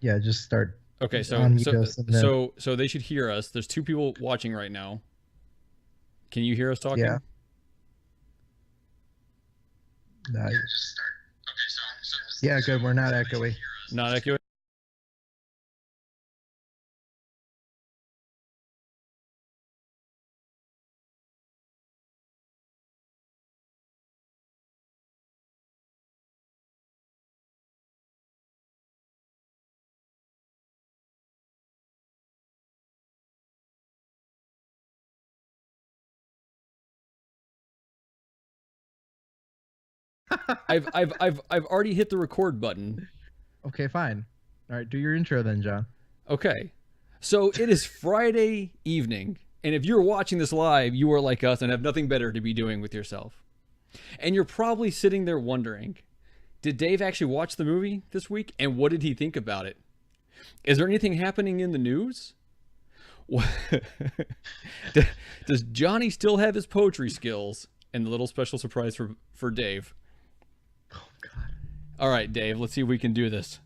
Yeah, just start. Okay, Unmute us and then so they should hear us. There's two people watching right now. Can you hear us yeah. talking? Nice. Yeah, good. We're not echoey. Not echoing. I've already hit the record button. Okay, fine. All right, do your intro then, John. Okay. So it is Friday evening, and if you're watching this live, you are like us and have nothing better to be doing with yourself. And you're probably sitting there wondering, did Dave actually watch the movie this week? And what did he think about it? Is there anything happening in the news? Does Jonny still have his poetry skills? And the little special surprise for Dave. Oh, God. All right, Dave, let's see if we can do this.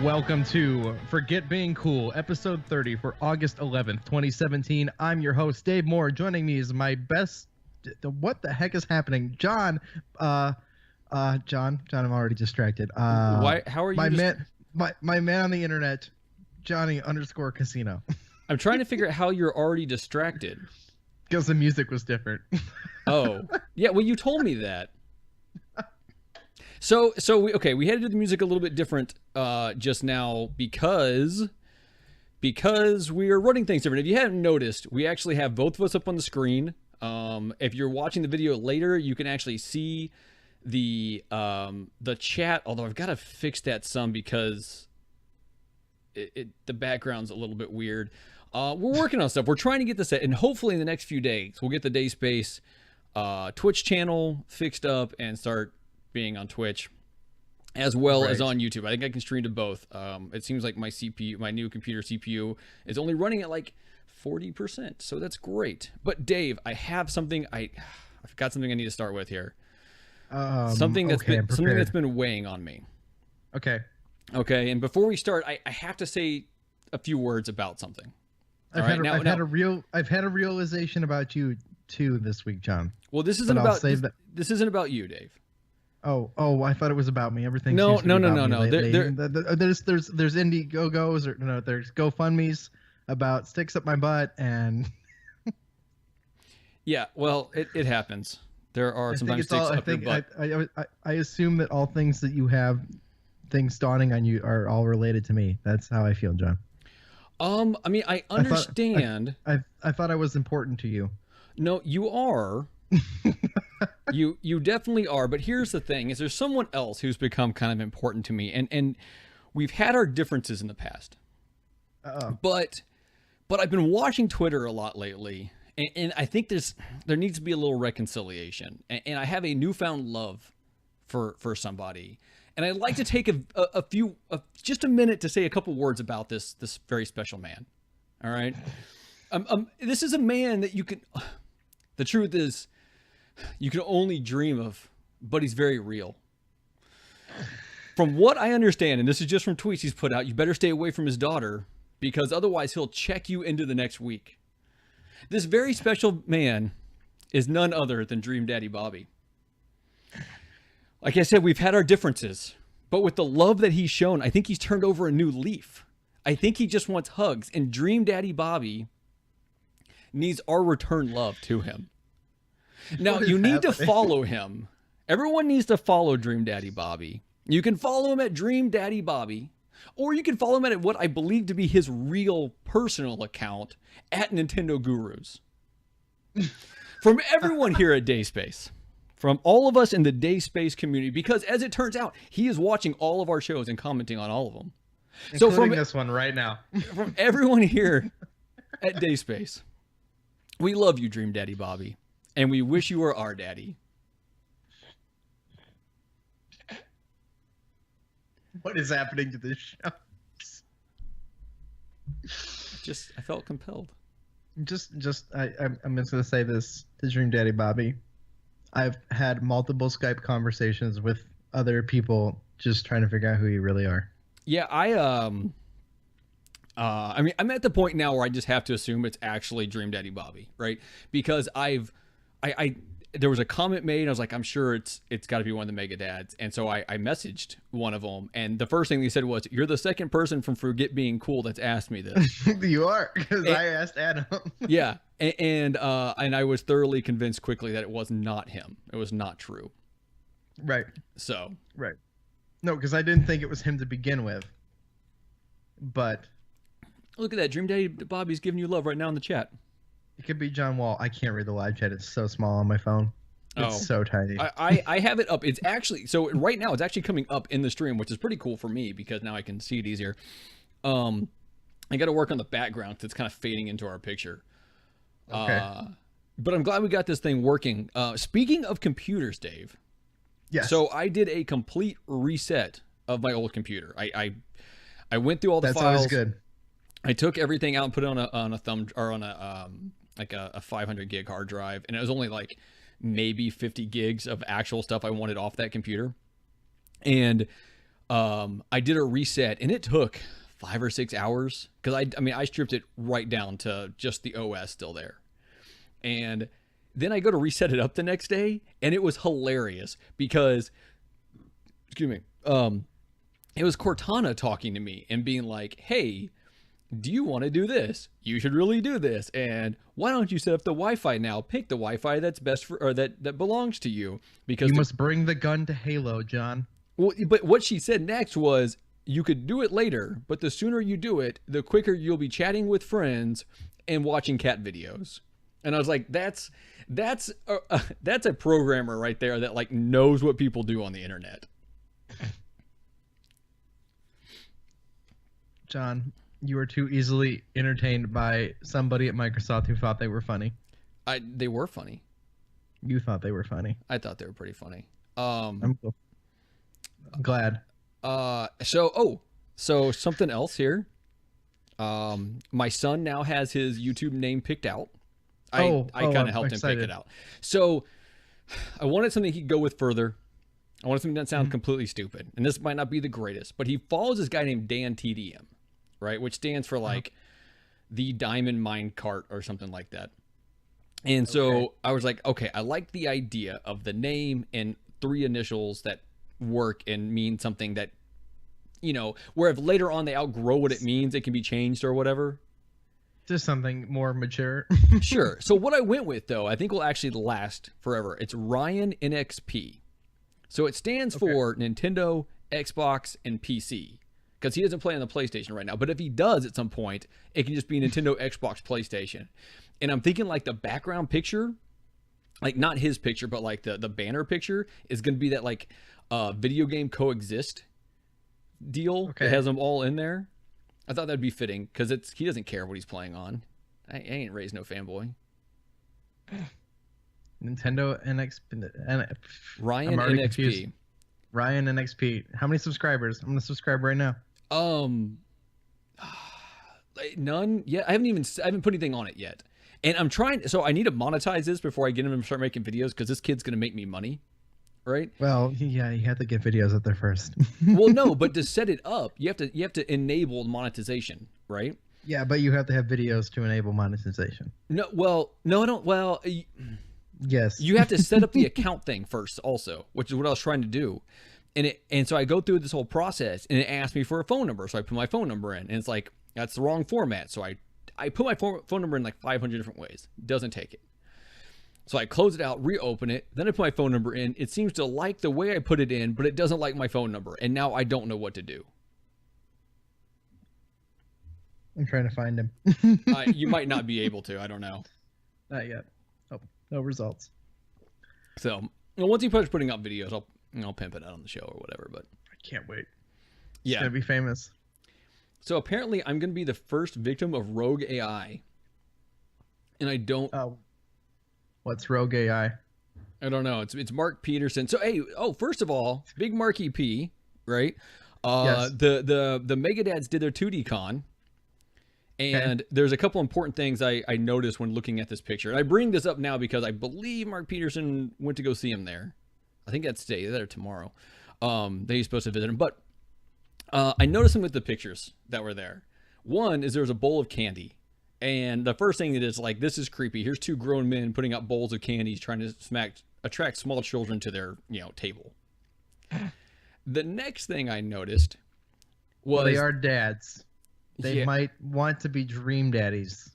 Welcome to Forget Being Cool, episode 30 for August 11th, 2017. I'm your host, Dave Moore. Joining me is my best... What the heck is happening? John, I'm already distracted. Why? How are you? My man on the internet, Jonny_Casino. I'm trying to figure out how you're already distracted. Because the music was different. Oh, yeah. Well, you told me that. So we had to do the music a little bit different just now because we are running things different. If you hadn't noticed, we actually have both of us up on the screen. If you're watching the video later, you can actually see the chat. Although I've got to fix that some because the background's a little bit weird. We're working on stuff. We're trying to get this set, and hopefully in the next few days we'll get the Dayspace Twitch channel fixed up and start being on Twitch as well as on YouTube. I think I can stream to both. It seems like my CPU, my new computer CPU, is only running at like 40%, so that's great. But Dave, I have something. I've got something I need to start with here. Something that's been weighing on me. Okay. And before we start, I have to say a few words about something. I've had a realization about you too this week, John. Well, this isn't about you, Dave. Oh! I thought it was about me. Everything. No. There's Indiegogos or no, there's GoFundMe's about sticks up my butt and. Yeah, well, it happens. There are sometimes sticks up your butt. I assume that all things that you have, things dawning on you, are all related to me. That's how I feel, John. I mean, I understand. I thought I was important to you. No, you are. You definitely are, but here's the thing: is there's someone else who's become kind of important to me, and we've had our differences in the past. But I've been watching Twitter a lot lately, and I think there needs to be a little reconciliation, and I have a newfound love for somebody, and I'd like to take just a minute to say a couple words about this very special man. All right, this is a man that you can. The truth is, you can only dream of, but he's very real. From what I understand, and this is just from tweets he's put out, you better stay away from his daughter because otherwise he'll check you into the next week. This very special man is none other than Dream Daddy Bobby. Like I said, we've had our differences, but with the love that he's shown, I think he's turned over a new leaf. I think he just wants hugs, and Dream Daddy Bobby needs our return love to him. Now, you need to follow him. Everyone needs to follow Dream Daddy Bobby. You can follow him at Dream Daddy Bobby, or you can follow him at what I believe to be his real personal account at Nintendo Gurus. From everyone here at Dayspace, from all of us in the Dayspace community, because as it turns out, he is watching all of our shows and commenting on all of them. Including this one right now. From everyone here at Dayspace, we love you, Dream Daddy Bobby. And we wish you were our daddy. What is happening to this show? I felt compelled. I'm just gonna say this to Dream Daddy Bobby. I've had multiple Skype conversations with other people just trying to figure out who you really are. Yeah, I mean, I'm at the point now where I just have to assume it's actually Dream Daddy Bobby, right? Because there was a comment made, and I was like, I'm sure it's got to be one of the Mega Dads, and so I messaged one of them, and the first thing he said was, "You're the second person from Forget Being Cool that's asked me this." You are, because I asked Adam. Yeah, and I was thoroughly convinced quickly that it was not him. It was not true. Right. So. Right. No, because I didn't think it was him to begin with. But. Look at that, Dream Daddy Bobby's giving you love right now in the chat. It could be John Wall. I can't read the live chat. It's so small on my phone. It's so tiny. I have it up. It's actually, so right now it's actually coming up in the stream, which is pretty cool for me because now I can see it easier. I got to work on the background because it's kind of fading into our picture. Okay. But I'm glad we got this thing working. Speaking of computers, Dave. Yes. So I did a complete reset of my old computer. I went through all the files. That's always good. I took everything out and put it on a thumb or on a like a 500 gig hard drive, and it was only like maybe 50 gigs of actual stuff I wanted off that computer. And I did a reset, and it took 5 or 6 hours because I stripped it right down to just the OS still there. And then I go to reset it up the next day, and it was hilarious because, excuse me, it was Cortana talking to me and being like, "Hey, do you want to do this? You should really do this. And why don't you set up the Wi-Fi now? Pick the Wi-Fi that's best for, or that belongs to you, because you must bring the gun to Halo, John." Well, but what she said next was, you could do it later, but the sooner you do it, the quicker you'll be chatting with friends and watching cat videos. And I was like, that's a programmer right there that like knows what people do on the internet. John, you were too easily entertained by somebody at Microsoft who thought they were funny. They were funny. You thought they were funny. I thought they were pretty funny. I'm glad. So something else here. My son now has his YouTube name picked out. I kind of helped him pick it out. So I wanted something he could go with further. I wanted something that sounds completely stupid. And this might not be the greatest, but he follows this guy named Dan TDM, right? Which stands for like the Diamond Mine Cart or something like that. And so I was like, okay, I like the idea of the name and 3 initials that work and mean something that, you know, where if later on they outgrow what it means, it can be changed or whatever. Just something more mature. Sure. So what I went with, though, I think will actually last forever. It's Ryan NXP. So it stands for Nintendo, Xbox, and PC. Because he doesn't play on the PlayStation right now. But if he does at some point, it can just be Nintendo, Xbox, PlayStation. And I'm thinking like the background picture, like not his picture, but like the banner picture is going to be that like video game coexist deal that has them all in there. I thought that'd be fitting because he doesn't care what he's playing on. I ain't raised no fanboy. Nintendo NXP. Ryan NXP. Confused. Ryan NXP. How many subscribers? I'm gonna subscribe right now. None yet. I haven't put anything on it yet. And I'm trying. So I need to monetize this before I get him to start making videos because this kid's gonna make me money. Right? Well, yeah, you have to get videos up there first. Well, no, but to set it up, you have to enable monetization, right? Yeah, but you have to have videos to enable monetization. No, I don't. Well, yes. You have to set up the account thing first, also, which is what I was trying to do. And so I go through this whole process, and it asks me for a phone number, so I put my phone number in, and it's like that's the wrong format. So I put my phone number in like 500 different ways. It doesn't take it. So I close it out, reopen it, then I put my phone number in. It seems to like the way I put it in, but it doesn't like my phone number. And now I don't know what to do. I'm trying to find him. You might not be able to. I don't know. Not yet. Oh, no results. So once he starts putting up videos, I'll pimp it out on the show or whatever. But I can't wait. Yeah. It's going to be famous. So apparently I'm going to be the first victim of rogue AI. And I don't... What's Rogue AI? I don't know. It's Mark Peterson. So hey, first of all, Big Marky P, right? Yes. The Megadads did their 2D con, And there's a couple important things I noticed when looking at this picture. And I bring this up now because I believe Mark Peterson went to go see him there. I think that's today, that or tomorrow. That he's supposed to visit him. But I noticed him with the pictures that were there. One is there's a bowl of candy. And the first thing that is like, this is creepy. Here's two grown men putting out bowls of candies trying to attract small children to their, table. The next thing I noticed was... Well, they are dads. They might want to be dream daddies.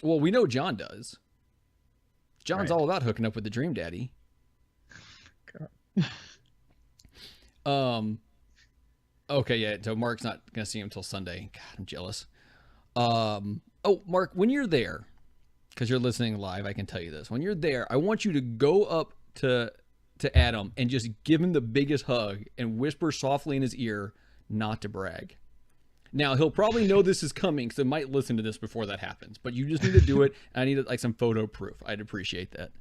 Well, we know John does. John's all about hooking up with the dream daddy. Okay, yeah, so Mark's not going to see him until Sunday. God, I'm jealous. Oh, Mark, when you're there, because you're listening live, I can tell you this. When you're there, I want you to go up to Adam and just give him the biggest hug and whisper softly in his ear, not to brag. Now, he'll probably know this is coming, so he might listen to this before that happens. But you just need to do it. I need like some photo proof. I'd appreciate that.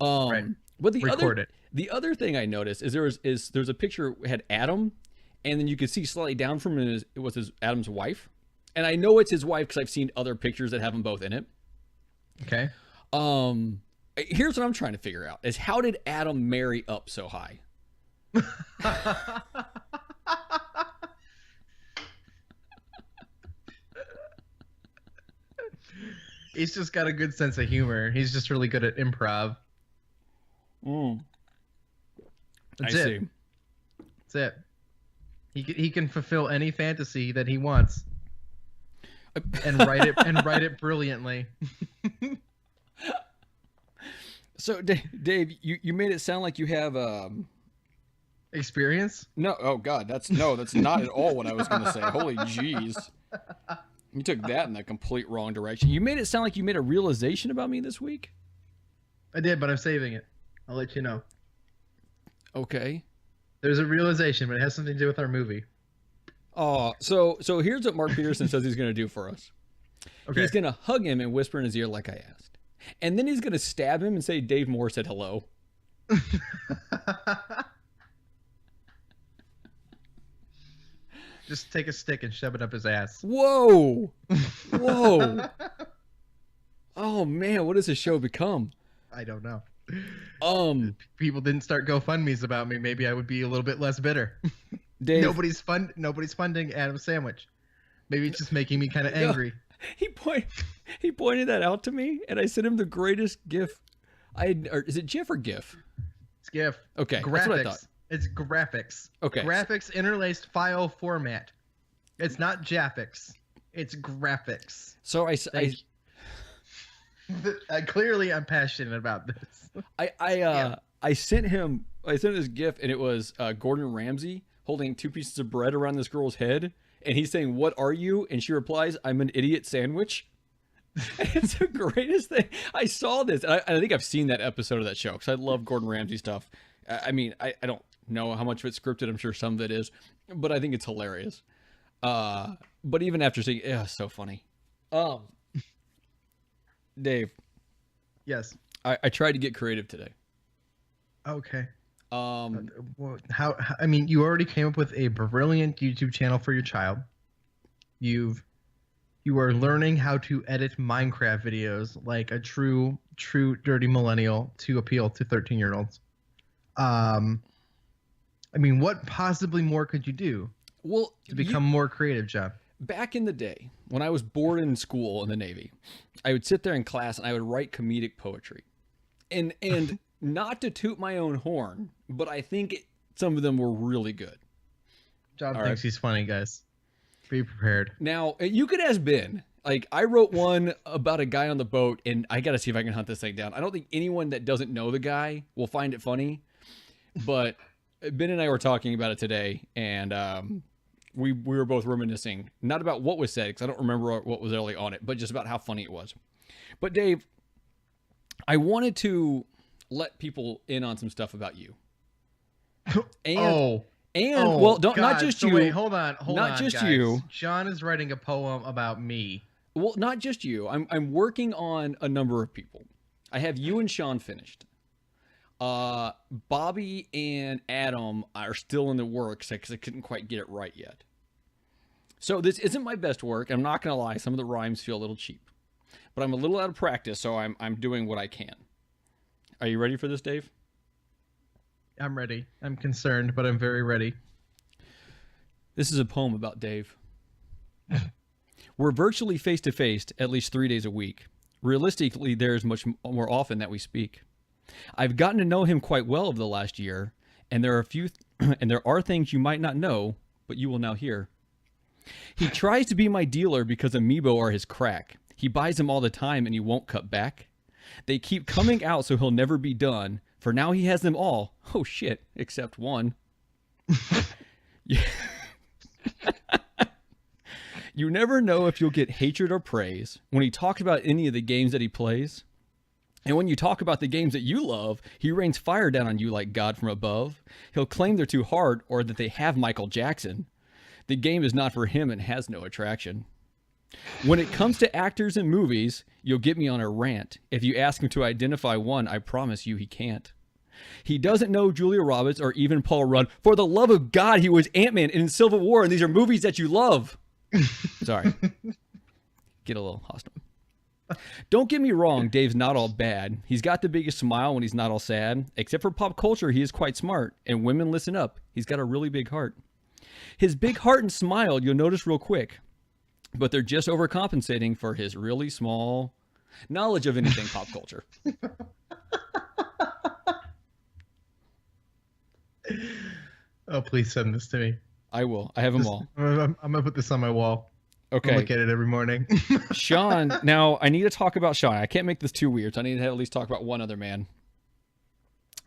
Right. But the other thing I noticed is there's a picture that had Adam, and then you could see slightly down from it was Adam's wife. And I know it's his wife because I've seen other pictures that have them both in it. Okay. Here's what I'm trying to figure out: is how did Adam marry up so high? He's just got a good sense of humor. He's just really good at improv. That's it. That's it. He can fulfill any fantasy that he wants, and write it brilliantly. So, Dave, you made it sound like you have experience. No, oh God, that's not at all what I was going to say. Holy jeez. You took that in the complete wrong direction. You made it sound like you made a realization about me this week. I did, but I'm saving it. I'll let you know. Okay. There's a realization, but it has something to do with our movie. Oh, so here's what Mark Peterson says he's going to do for us. Okay. He's going to hug him and whisper in his ear like I asked. And then he's going to stab him and say Dave Moore said hello. Just take a stick and shove it up his ass. Whoa. Whoa. Oh, man. What has this show become? I don't know. If people didn't start GoFundMe's about me, maybe I would be a little bit less bitter. Dave, nobody's funding Adam's sandwich. Maybe it's just making me kind of angry. No, he pointed that out to me, and I sent him the greatest GIF. Is it GIF or GIF? It's GIF. Okay, graphics. That's what I thought. It's graphics. Okay. Graphics interlaced file format. It's not Jaffix. It's graphics. So clearly I'm passionate about this. I sent him this GIF, and it was Gordon Ramsay holding two pieces of bread around this girl's head, and he's saying, "What are you?" And she replies, "I'm an idiot sandwich." It's the greatest thing. I saw this, and I think I've seen that episode of that show because I love Gordon Ramsay stuff. I mean, I don't know how much of it's scripted. I'm sure some of it is, but I think it's hilarious. But even after seeing, it's so funny. Dave. Yes. I tried to get creative today. Okay. I mean, you already came up with a brilliant YouTube channel for your child. You are learning how to edit Minecraft videos like a true dirty millennial to appeal to 13-year-olds. I mean, what possibly more could you do? Well, to become more creative, John? Back in the day, when I was bored in school in the Navy, I would sit there in class and I would write comedic poetry. And not to toot my own horn, but I think some of them were really good. John thinks he's funny, guys. Be prepared. Now, you could ask Ben. Like, I wrote one about a guy on the boat, and I got to see if I can hunt this thing down. I don't think anyone that doesn't know the guy will find it funny, but Ben and I were talking about it today, and we were both reminiscing, not about what was said, because I don't remember what was early on it, but just about how funny it was. But Dave, I wanted to let people in on some stuff about you. And well, not just you. Wait, hold on, not just guys. you. John is writing a poem about me. Well, not just you. I'm working on a number of people. I have you and Sean finished. Bobby and Adam are still in the works because I couldn't quite get it right yet. So this isn't my best work. I'm not going to lie. Some of the rhymes feel a little cheap. But I'm a little out of practice, so I'm doing what I can. Are you ready for this, Dave? I'm ready. I'm concerned, but I'm very ready. This is a poem about Dave. We're virtually face-to-face at least 3 days a week. Realistically, there's much more often that we speak. I've gotten to know him quite well over the last year, and there are things you might not know, but you will now hear. He tries to be my dealer because Amiibo are his crack. He buys them all the time and he won't cut back. They keep coming out so he'll never be done. For now he has them all. Oh shit, except one. You never know if you'll get hatred or praise when he talks about any of the games that he plays. And when you talk about the games that you love, he rains fire down on you like God from above. He'll claim they're too hard or that they have Michael Jackson. The game is not for him and has no attraction. When it comes to actors and movies, you'll get me on a rant. If you ask him to identify one, I promise you he can't. He doesn't know Julia Roberts or even Paul Rudd. For the love of God, he was Ant-Man in Civil War, and these are movies that you love. Sorry. Get a little hostile. Don't get me wrong, Dave's not all bad. He's got the biggest smile when he's not all sad. Except for pop culture, he is quite smart. And women, listen up. He's got a really big heart. His big heart and smile, you'll notice real quick. But they're just overcompensating for his really small knowledge of anything pop culture. Oh, please send this to me. I will. I have them all. I'm going to put this on my wall. Okay. I'll look at it every morning. Sean, now I need to talk about Sean. I can't make this too weird, so I need to at least talk about one other man.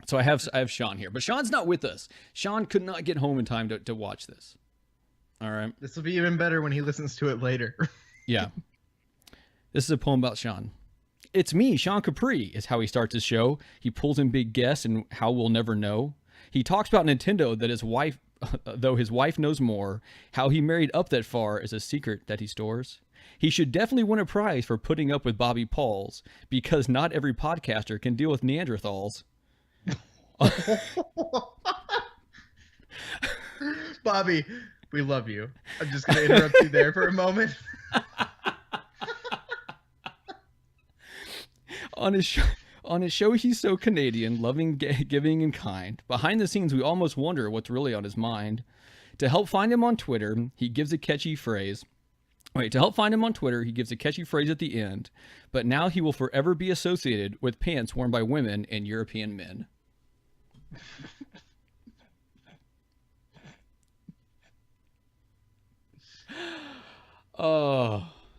So I have Sean here, but Sean's not with us. Sean could not get home in time to watch this. All right. This will be even better when he listens to it later. Yeah. This is a poem about Sean. It's me, Sean Capri, is how he starts his show. He pulls in big guests and how we'll never know. He talks about Nintendo that his wife, though his wife knows more. How he married up that far is a secret that he stores. He should definitely win a prize for putting up with Bobby Pauls, because not every podcaster can deal with Neanderthals. Bobby, we love you. I'm just going to interrupt you there for a moment. On his show, he's so Canadian, loving, giving, and kind. Behind the scenes, we almost wonder what's really on his mind. To help find him on Twitter, he gives a catchy phrase. To help find him on Twitter, he gives a catchy phrase at the end. But now he will forever be associated with pants worn by women and European men.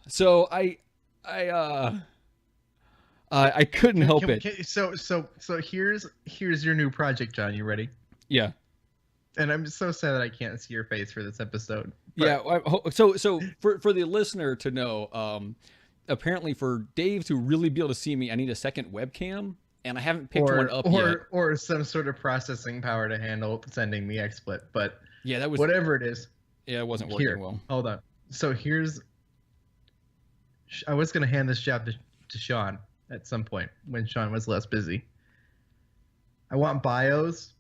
So I couldn't help it. So here's your new project, John. You ready? Yeah. And I'm so sad that I can't see your face for this episode. But... Yeah. So for the listener to know, apparently for Dave to really be able to see me, I need a second webcam, and I haven't picked one up yet. Or some sort of processing power to handle sending the XSplit. But yeah, that was whatever it is. Yeah, it wasn't working well. Hold on. So I was gonna hand this job to Sean at some point when Sean was less busy. I want bios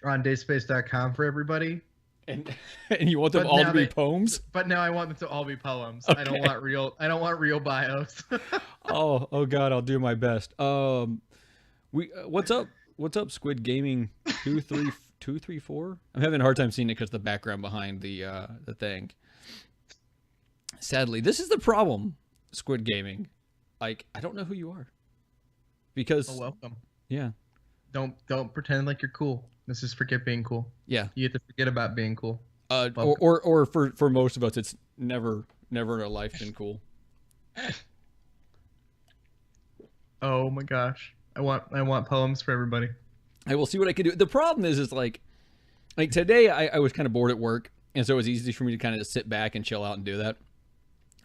on dayspace.com for everybody. And you want them all to be poems? But now I want them to all be poems. Okay. I don't want real bios. oh God, I'll do my best. What's up, Squid Gaming 234? I'm having a hard time seeing it because the background behind the thing. Sadly, this is the problem, Squid Gaming. Like, I don't know who you are. Because welcome. Yeah. Don't pretend like you're cool. Let's just forget being cool. Yeah. You have to forget about being cool. Or for most of us, it's never in our life been cool. Oh my gosh. I want poems for everybody. I will see what I can do. The problem is like today I was kind of bored at work, and so it was easy for me to kind of just sit back and chill out and do that.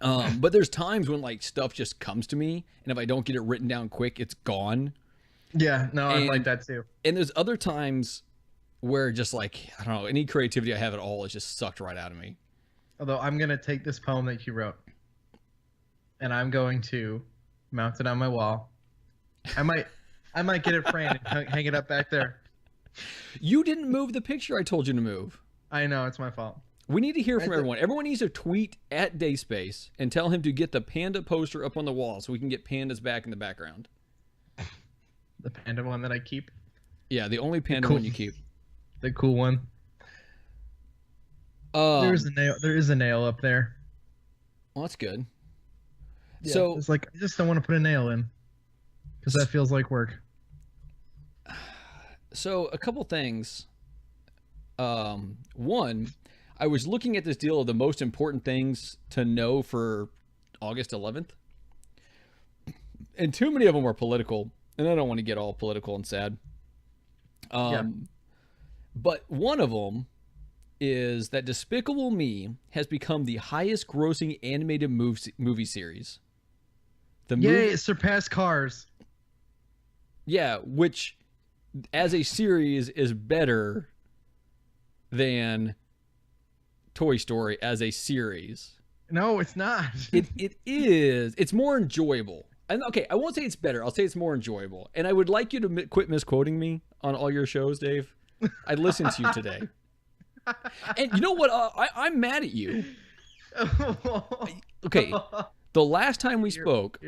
But there's times when like stuff just comes to me, and if I don't get it written down quick, it's gone. Yeah, no, I'm like that too. And there's other times where just like, I don't know, any creativity I have at all is just sucked right out of me. Although I'm going to take this poem that you wrote, and I'm going to mount it on my wall. I might get it framed and hang it up back there. You didn't move the picture I told you to move. I know, it's my fault. We need to hear from everyone. Everyone needs to tweet at Dayspace and tell him to get the panda poster up on the wall so we can get pandas back in the background. The panda one that I keep? Yeah, the only panda one you keep. The cool one. There is a nail up there. Well, that's good. Yeah, so it's like, I just don't want to put a nail in. Because that feels like work. So, a couple things. One, I was looking at this deal of the most important things to know for August 11th. And too many of them are political. And I don't want to get all political and sad. But one of them is that Despicable Me has become the highest grossing animated movie series. It surpassed Cars. Yeah, which as a series is better than Toy Story as a series. No, it's not. It is. It's more enjoyable. And okay, I won't say it's better. I'll say it's more enjoyable. And I would like you to quit misquoting me on all your shows, Dave. I listened to you today. And you know what? I'm mad at you. Okay, the last time we spoke...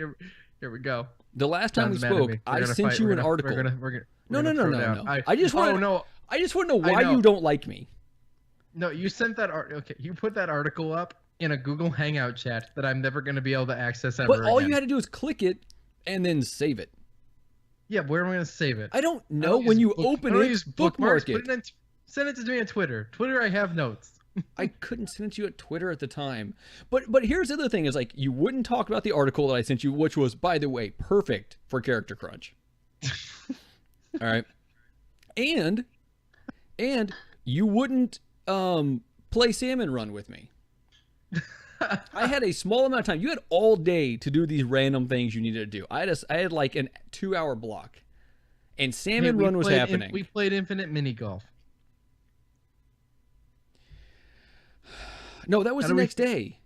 Here we go. The last time we spoke, I sent you an article. No. I just want to know why you don't like me. No, you sent that article. Okay, you put that article up in a Google Hangout chat that I'm never going to be able to access ever. But all you had to do is click it and then save it. Yeah, where am I going to save it? I don't know. When you open it, bookmark it. Send it to me on Twitter. Twitter, I have notes. I couldn't send it to you at Twitter at the time. But here's the other thing is like you wouldn't talk about the article that I sent you, which was, by the way, perfect for Character Crunch. All right. And you wouldn't play Salmon Run with me. I had a small amount of time. You had all day to do these random things you needed to do. I had like a 2-hour block. And Salmon Run was happening. We played Infinite Mini Golf. No, that was the next day.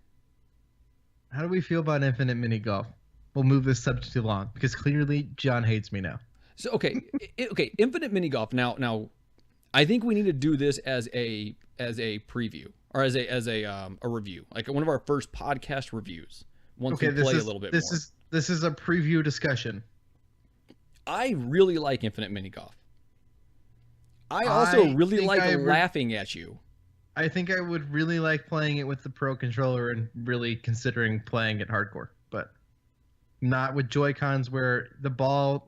How do we feel about Infinite Mini Golf? We'll move this subject too long because clearly John hates me now. So okay, Infinite Mini Golf. Now, I think we need to do this as a preview or as a review, like one of our first podcast reviews. Once we play a little bit more. This is a preview discussion. I really like Infinite Mini Golf. I also really like laughing at you. I think I would really like playing it with the Pro controller and really considering playing it hardcore, but not with Joy-Cons where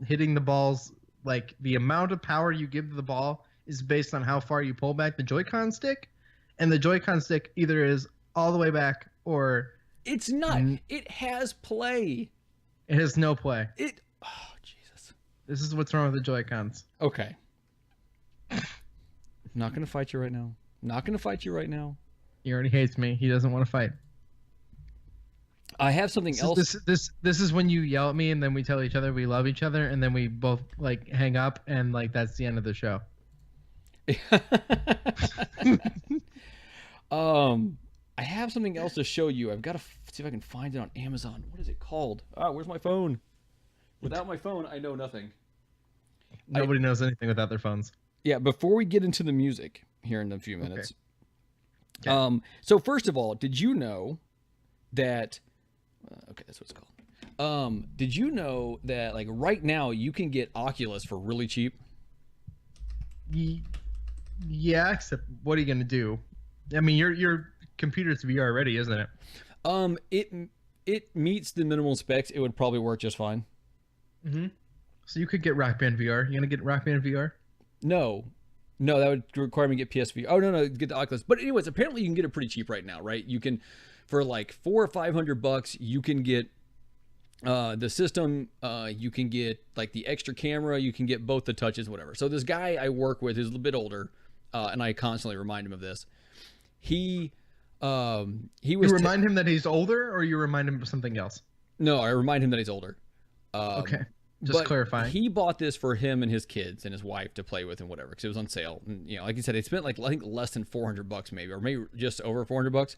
hitting the balls, like the amount of power you give to the ball is based on how far you pull back the Joy-Con stick, and the Joy-Con stick either is all the way back or... It's not. It has play. It has no play. Oh, Jesus. This is what's wrong with the Joy-Cons. Okay. I'm not going to fight you right now. He already hates me. He doesn't want to fight. I have something else. This is when you yell at me and then we tell each other we love each other and then we both like hang up and like that's the end of the show. I have something else to show you. I've got to see if I can find it on Amazon. What is it called? Where's my phone? Without my phone, I know nothing. Nobody knows anything without their phones. Yeah, before we get into the music here in a few minutes. Okay. So first of all, did you know that okay, that's what it's called. Did you know that like right now you can get Oculus for really cheap? Yeah, except what are you going to do? I mean, your computer's VR ready, isn't it? It meets the minimal specs. It would probably work just fine. Mm-hmm. So you could get Rock Band VR. You gonna get Rock Band VR? No, that would require me to get PSV. Oh no, get the Oculus. But anyways, apparently you can get it pretty cheap right now, right? You can, for like $400 or $500, you can get the system. You can get like the extra camera. You can get both the touches, whatever. So this guy I work with, who's a little bit older, and I constantly remind him of this. He was. You remind him that he's older, or you remind him of something else? No, I remind him that he's older. Okay. Just clarifying. He bought this for him and his kids and his wife to play with and whatever, because it was on sale. And, you know, like you said, they spent like I think less than $400 maybe, or maybe just over $400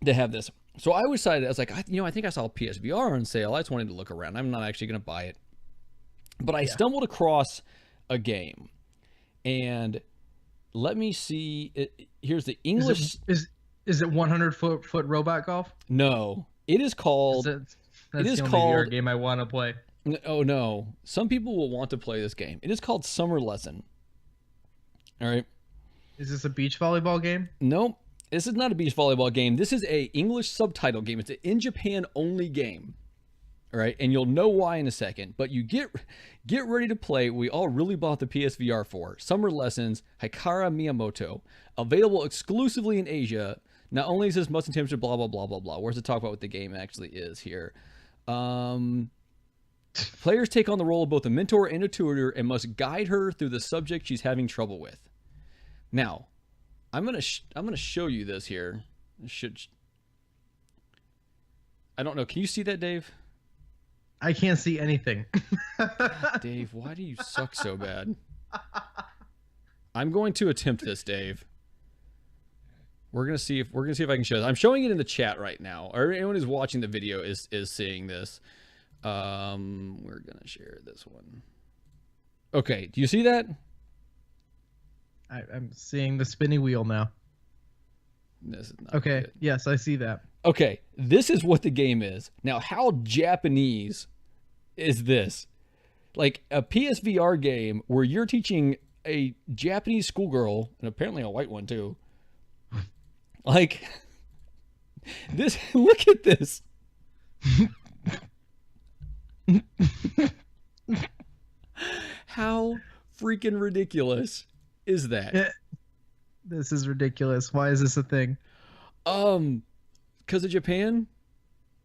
to have this. So I decided, I was like, I think I saw PSVR on sale. I just wanted to look around. I'm not actually going to buy it, but I stumbled across a game, and Let me see. Here's the English. Is it 100-foot robot golf? No, it is called. That's it is the only called VR game I want to play. Oh no! Some people will want to play this game. It is called Summer Lesson. All right. Is this a beach volleyball game? Nope. This is not a beach volleyball game. This is a English subtitle game. It's an in Japan only game. All right, and you'll know why in a second. But you get ready to play. We all really bought the PSVR for Summer Lessons. Hikara Miyamoto, available exclusively in Asia. Not only is this must temperature, blah blah blah blah blah. Where's the talk about what the game actually is here? Players take on the role of both a mentor and a tutor and must guide her through the subject she's having trouble with. Now, I'm gonna show you this here. I don't know. Can you see that, Dave? I can't see anything. God, Dave, why do you suck so bad? I'm going to attempt this, Dave. We're gonna see if I can show this. I'm showing it in the chat right now. Or anyone who's watching the video is seeing this. We're gonna share this one. Okay, do you see that? I'm seeing the spinny wheel now. This is not okay. good. Yes, I see that. Okay, this is what the game is. Now, how Japanese is this? Like a PSVR game where you're teaching a Japanese schoolgirl, and apparently a white one too. Like, this, look at this. How freaking ridiculous is that? This is ridiculous. Why is this a thing? Because of Japan?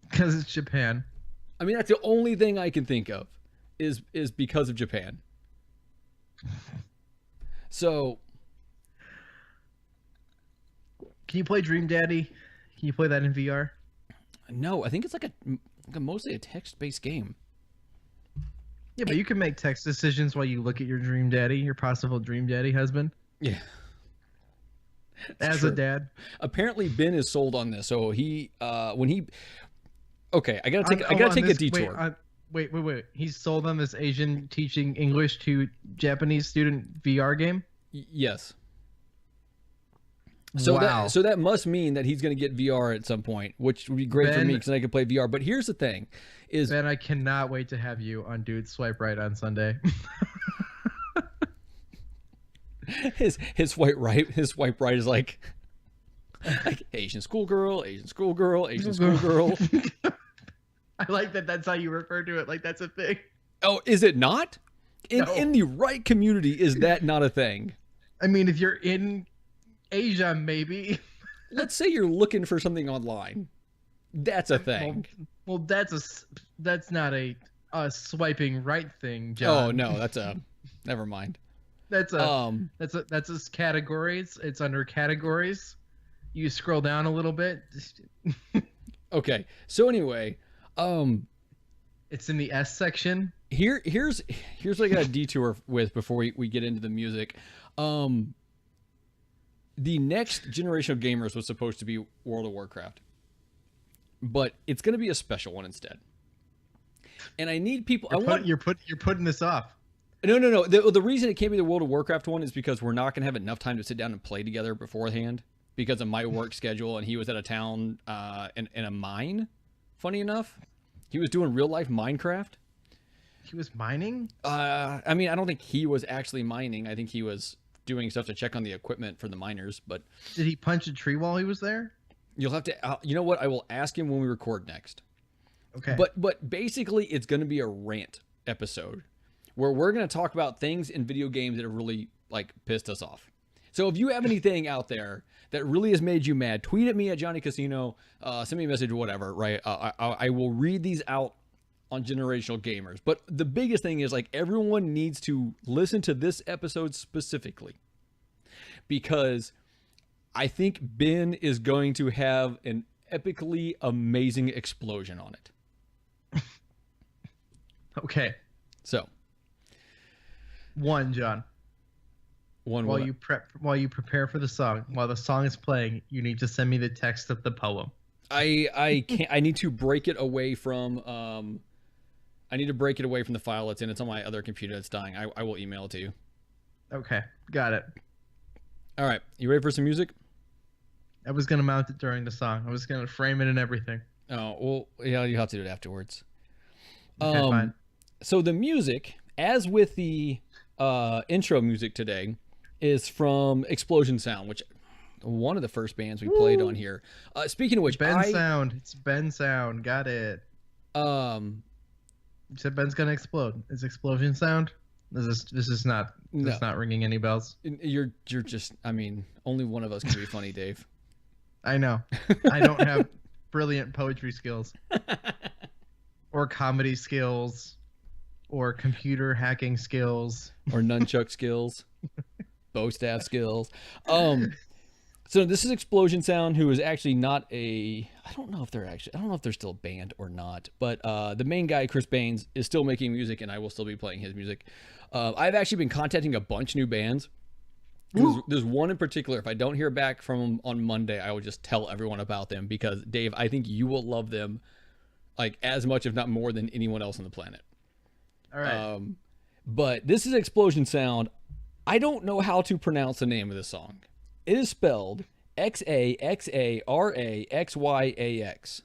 Because it's Japan. I mean, that's the only thing I can think of is because of Japan. So, can you play Dream Daddy? Can you play that in VR? No, I think it's like a mostly a text-based game. Yeah, but you can make text decisions while you look at your Dream Daddy, your possible Dream Daddy husband. Yeah. As true. A dad. Apparently Ben is sold on this. So he okay, I gotta take a detour. Wait. He's sold on this Asian teaching English to Japanese student VR game? Yes. So wow. that must mean that he's going to get VR at some point, which would be great for me because I can play VR. But here's the thing: Ben, I cannot wait to have you on Dude Swipe Right on Sunday. his swipe right is like Asian schoolgirl. I like that. That's how you refer to it. Like that's a thing. Oh, is it not? No. In the right community, is that not a thing? I mean, if you're in Asia, maybe. Let's say you're looking for something online. That's a thing. Well, that's not a swiping right thing, John. Oh no, never mind. That's a categories. It's under categories. You scroll down a little bit. Okay. So anyway, it's in the S section. Here's what I got a detour with before we get into the music. The next generation of gamers was supposed to be World of Warcraft, but it's going to be a special one instead. And I need people. You're putting this off. No. The reason it can't be the World of Warcraft one is because we're not going to have enough time to sit down and play together beforehand because of my work schedule, and he was at a town in a mine. Funny enough, he was doing real life Minecraft. He was mining? I mean, I don't think he was actually mining. I think he was doing stuff to check on the equipment for the miners. But did he punch a tree while he was there? You'll have to. You know what? I will ask him when we record next. Okay. But basically, it's going to be a rant episode where we're going to talk about things in video games that have really like pissed us off. So if you have anything out there that really has made you mad, tweet at me at Jonny Casino, send me a message or whatever, right? I will read these out on Generational Gamers. But the biggest thing is like everyone needs to listen to this episode specifically because I think Ben is going to have an epically amazing explosion on it. Okay. So. John. While you prepare for the song, while the song is playing, you need to send me the text of the poem. I can't. I need to break it away from. I need to break it away from the file it's in. It's on my other computer that's dying. I will email it to you. Okay, got it. All right. You ready for some music? I was going to mount it during the song. I was going to frame it and everything. Oh, well, yeah, you have to do it afterwards. Okay, fine. So the music, as with the intro music today, is from Explosion Sound, which one of the first bands we played on here. Speaking of which, Sound. It's Ben Sound. Got it. You said Ben's gonna explode. Is Explosion Sound? This is not ringing any bells. You're just. I mean, only one of us can be funny, Dave. I know. I don't have brilliant poetry skills, or comedy skills, or computer hacking skills, or nunchuck skills, bow staff skills. So this is Explosion Sound, who is actually not a. I don't know if they're still a band or not. But the main guy, Chris Baines, is still making music, and I will still be playing his music. I've actually been contacting a bunch of new bands. There's one in particular. If I don't hear back from them on Monday, I will just tell everyone about them because Dave, I think you will love them, like as much, if not more, than anyone else on the planet. All right. But this is Explosion Sound. I don't know how to pronounce the name of this song. It is spelled Xaxaraxyax.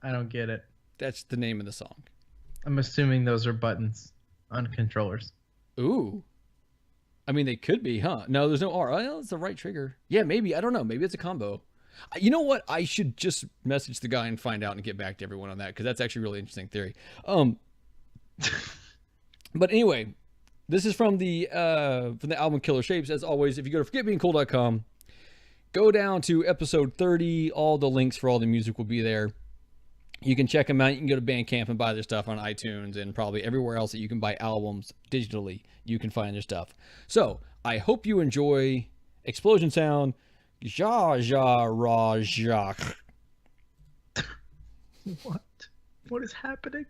I don't get it. That's the name of the song. I'm assuming those are buttons on controllers. Ooh. I mean, they could be, huh? No, there's no R. Oh, it's the right trigger. Yeah, maybe. I don't know. Maybe it's a combo. You know what? I should just message the guy and find out and get back to everyone on that because that's actually a really interesting theory. But anyway, this is from the album Killer Shapes. As always, if you go to forgetbeingcool.com, go down to episode 30. All the links for all the music will be there. You can check them out. You can go to Bandcamp and buy their stuff on iTunes and probably everywhere else that you can buy albums digitally. You can find their stuff. So I hope you enjoy Explosion Sound. Xaxaraxyax. What? What is happening?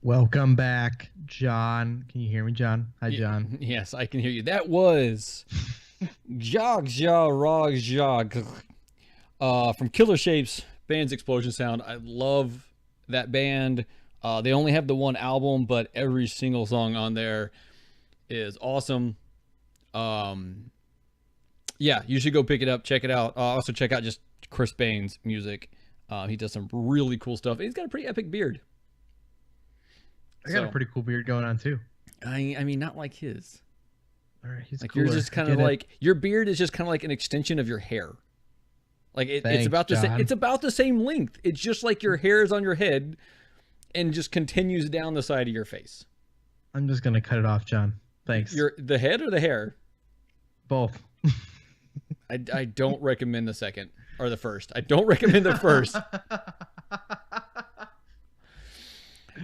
Welcome back, John. Can you hear me, John? Hi, John. Yes, I can hear you. That was Xaxaraxyax from Killer Shapes, band's Explosion Sound. I love that band. They only have the one album, but every single song on there is awesome. Yeah, you should go pick it up, check it out. Also check out just Chris Bain's music. He does some really cool stuff. He's got a pretty epic beard. I got a pretty cool beard going on too. I mean, not like his. All right, he's like cooler. Yours is kind of like your beard is just kind of like an extension of your hair. Like it's about the same. It's about the same length. It's just like your hair is on your head, and just continues down the side of your face. I'm just gonna cut it off, John. Thanks. The head or the hair? Both. I don't recommend the second or the first. I don't recommend the first.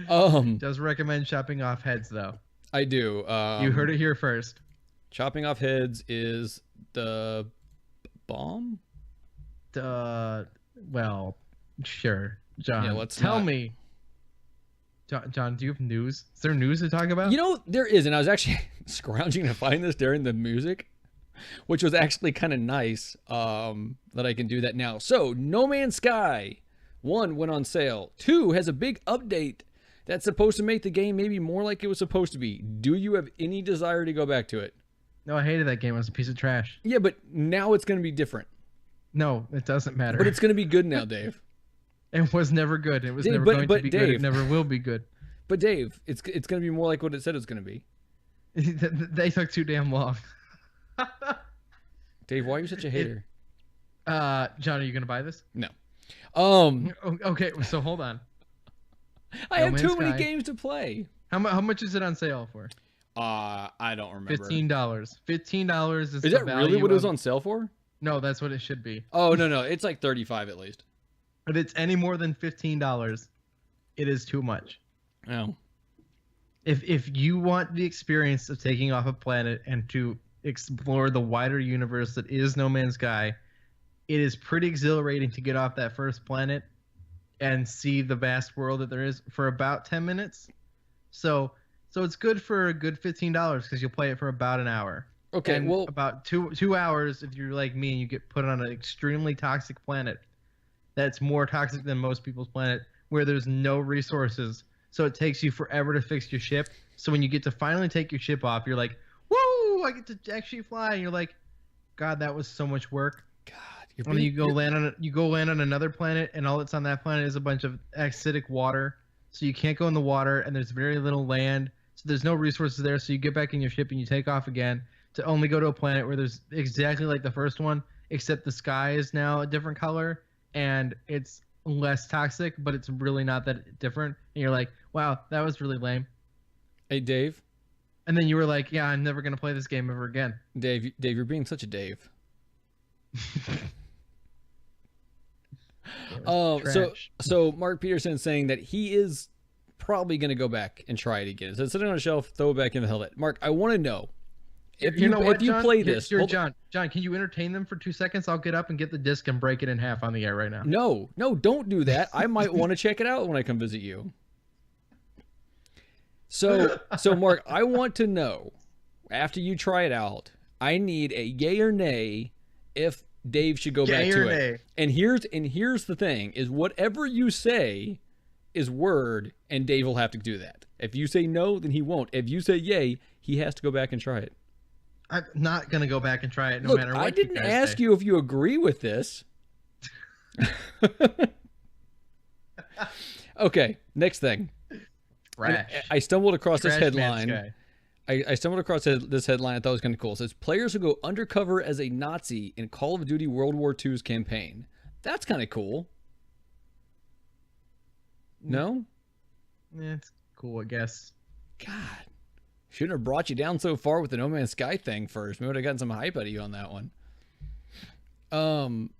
Does recommend chopping off heads though. I do. You heard it here first. Chopping off heads is the bomb. Well, sure, John. Yeah, let's tell me. John, do you have news? Is there news to talk about? You know, there is, and I was actually scrounging to find this during the music, which was actually kind of nice that I can do that now. So, No Man's Sky 1 went on sale. 2 has a big update that's supposed to make the game maybe more like it was supposed to be. Do you have any desire to go back to it? No, I hated that game. It was a piece of trash. Yeah, but now it's going to be different. No, it doesn't matter. But it's going to be good now, Dave. It was never good. It was Dave, never going to be good. It never will be good. But Dave, it's going to be more like what it said it was going to be. They took too damn long. Dave, why are you such a hater? John, are you going to buy this? No. Okay, so hold on. I have too many games to play. How much is it on sale for? I don't remember. $15. $15 is that really what it was on sale for? No, that's what it should be. Oh, no. It's like $35 at least. If it's any more than $15, it is too much. Oh. If you want the experience of taking off a planet and to explore the wider universe that is No Man's Sky, it is pretty exhilarating to get off that first planet and see the vast world that there is for about 10 minutes. So it's good for a good $15 because you'll play it for about an hour. Okay, and well, about two hours if you're like me and you get put on an extremely toxic planet that's more toxic than most people's planet where there's no resources. So it takes you forever to fix your ship. So when you get to finally take your ship off, you're like, woo, I get to actually fly. And you're like, God, that was so much work. God, and then you go land on another planet, and all that's on that planet is a bunch of acidic water. So you can't go in the water, and there's very little land. So there's no resources there. So you get back in your ship and you take off again to only go to a planet where there's exactly like the first one, except the sky is now a different color and it's less toxic, but it's really not that different. And you're like, wow, that was really lame. Hey, Dave. And then you were like, yeah, I'm never going to play this game ever again. Dave, you're being such a Dave. So Mark Peterson's saying that he is probably going to go back and try it again. So it's sitting on a shelf, throw it back in the helmet. Mark, I want to know if you play this. John, can you entertain them for 2 seconds? I'll get up and get the disc and break it in half on the air right now. No, don't do that. I might want to check it out when I come visit you. So Mark, I want to know after you try it out. I need a yay or nay if Dave should go back to it. And here's the thing: is whatever you say is word, and Dave will have to do that. If you say no, then he won't. If you say yay, he has to go back and try it. I'm not gonna go back and try it, no matter what. I didn't ask you if you agree with this. Okay, next thing. I stumbled across this headline. I stumbled across this headline. I thought it was kind of cool. It says, players who go undercover as a Nazi in Call of Duty World War II's campaign. That's kind of cool. No? Yeah, it's cool, I guess. God. Shouldn't have brought you down so far with the No Man's Sky thing first. Maybe would have gotten some hype out of you on that one.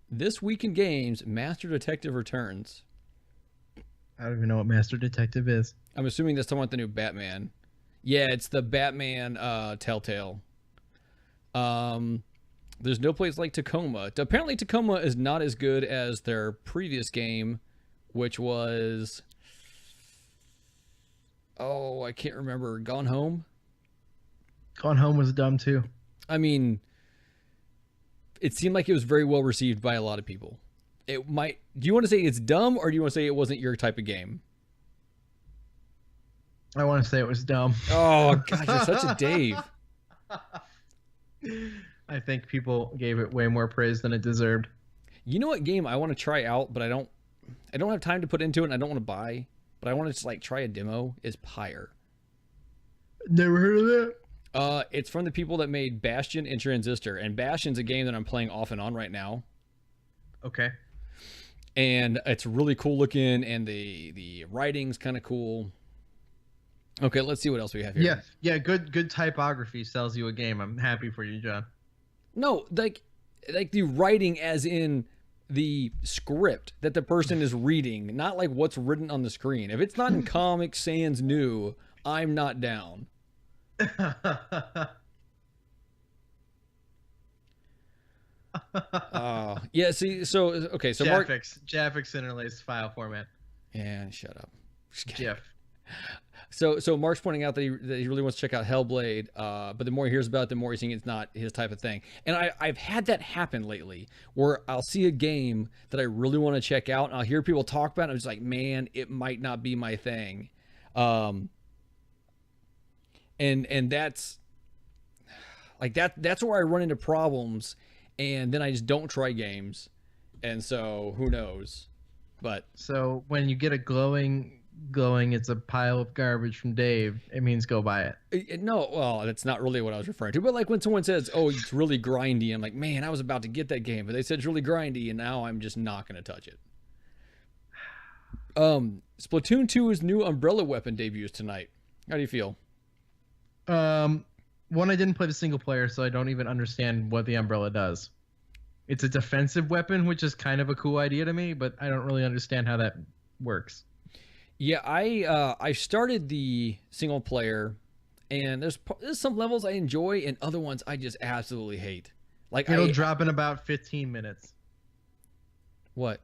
This week in games, Master Detective returns. I don't even know what Master Detective is. I'm assuming that's someone with the new Batman. Yeah, it's the Batman Telltale. There's no place like Tacoma. Apparently Tacoma is not as good as their previous game, which was Oh, I can't remember. Gone Home? Gone Home was dumb too. I mean, it seemed like it was very well received by a lot of people. It might. Do you want to say it's dumb, or do you want to say it wasn't your type of game? I want to say it was dumb. Oh, God, you're such a Dave. I think people gave it way more praise than it deserved. You know what game I want to try out, but I don't have time to put into it and I don't want to buy, but I want to just like try a demo, is Pyre. Never heard of that. It's from the people that made Bastion and Transistor, and Bastion's a game that I'm playing off and on right now. Okay. And it's really cool looking, and the writing's kind of cool. Okay, let's see what else we have here. Yeah, good typography sells you a game. I'm happy for you, John. No, like the writing as in the script that the person is reading, not like what's written on the screen. If it's not in Comic Sans New, I'm not down. Yeah, see, so okay, so Jaffix interlaced file format. And shut up. Jeff. So Mark's pointing out that he really wants to check out Hellblade, but the more he hears about it, the more he's seeing it's not his type of thing. And I've had that happen lately, where I'll see a game that I really want to check out, and I'll hear people talk about it, and I'm just like, man, it might not be my thing. And that's like that's where I run into problems, and then I just don't try games, and so who knows? But so when you get a glowing it's a pile of garbage from Dave, it means go buy it. No, well, that's not really what I was referring to. But like when someone says, oh, it's really grindy, I'm like, man, I was about to get that game, but they said it's really grindy, and now I'm just not going to touch it. Splatoon 2's new umbrella weapon debuts tonight. How do you feel? One, I didn't play the single player, so I don't even understand what the umbrella does. It's a defensive weapon, which is kind of a cool idea to me, but I don't really understand how that works. Yeah, I started the single player, and there's some levels I enjoy, and other ones I just absolutely hate. Like it'll drop in about 15 minutes. What?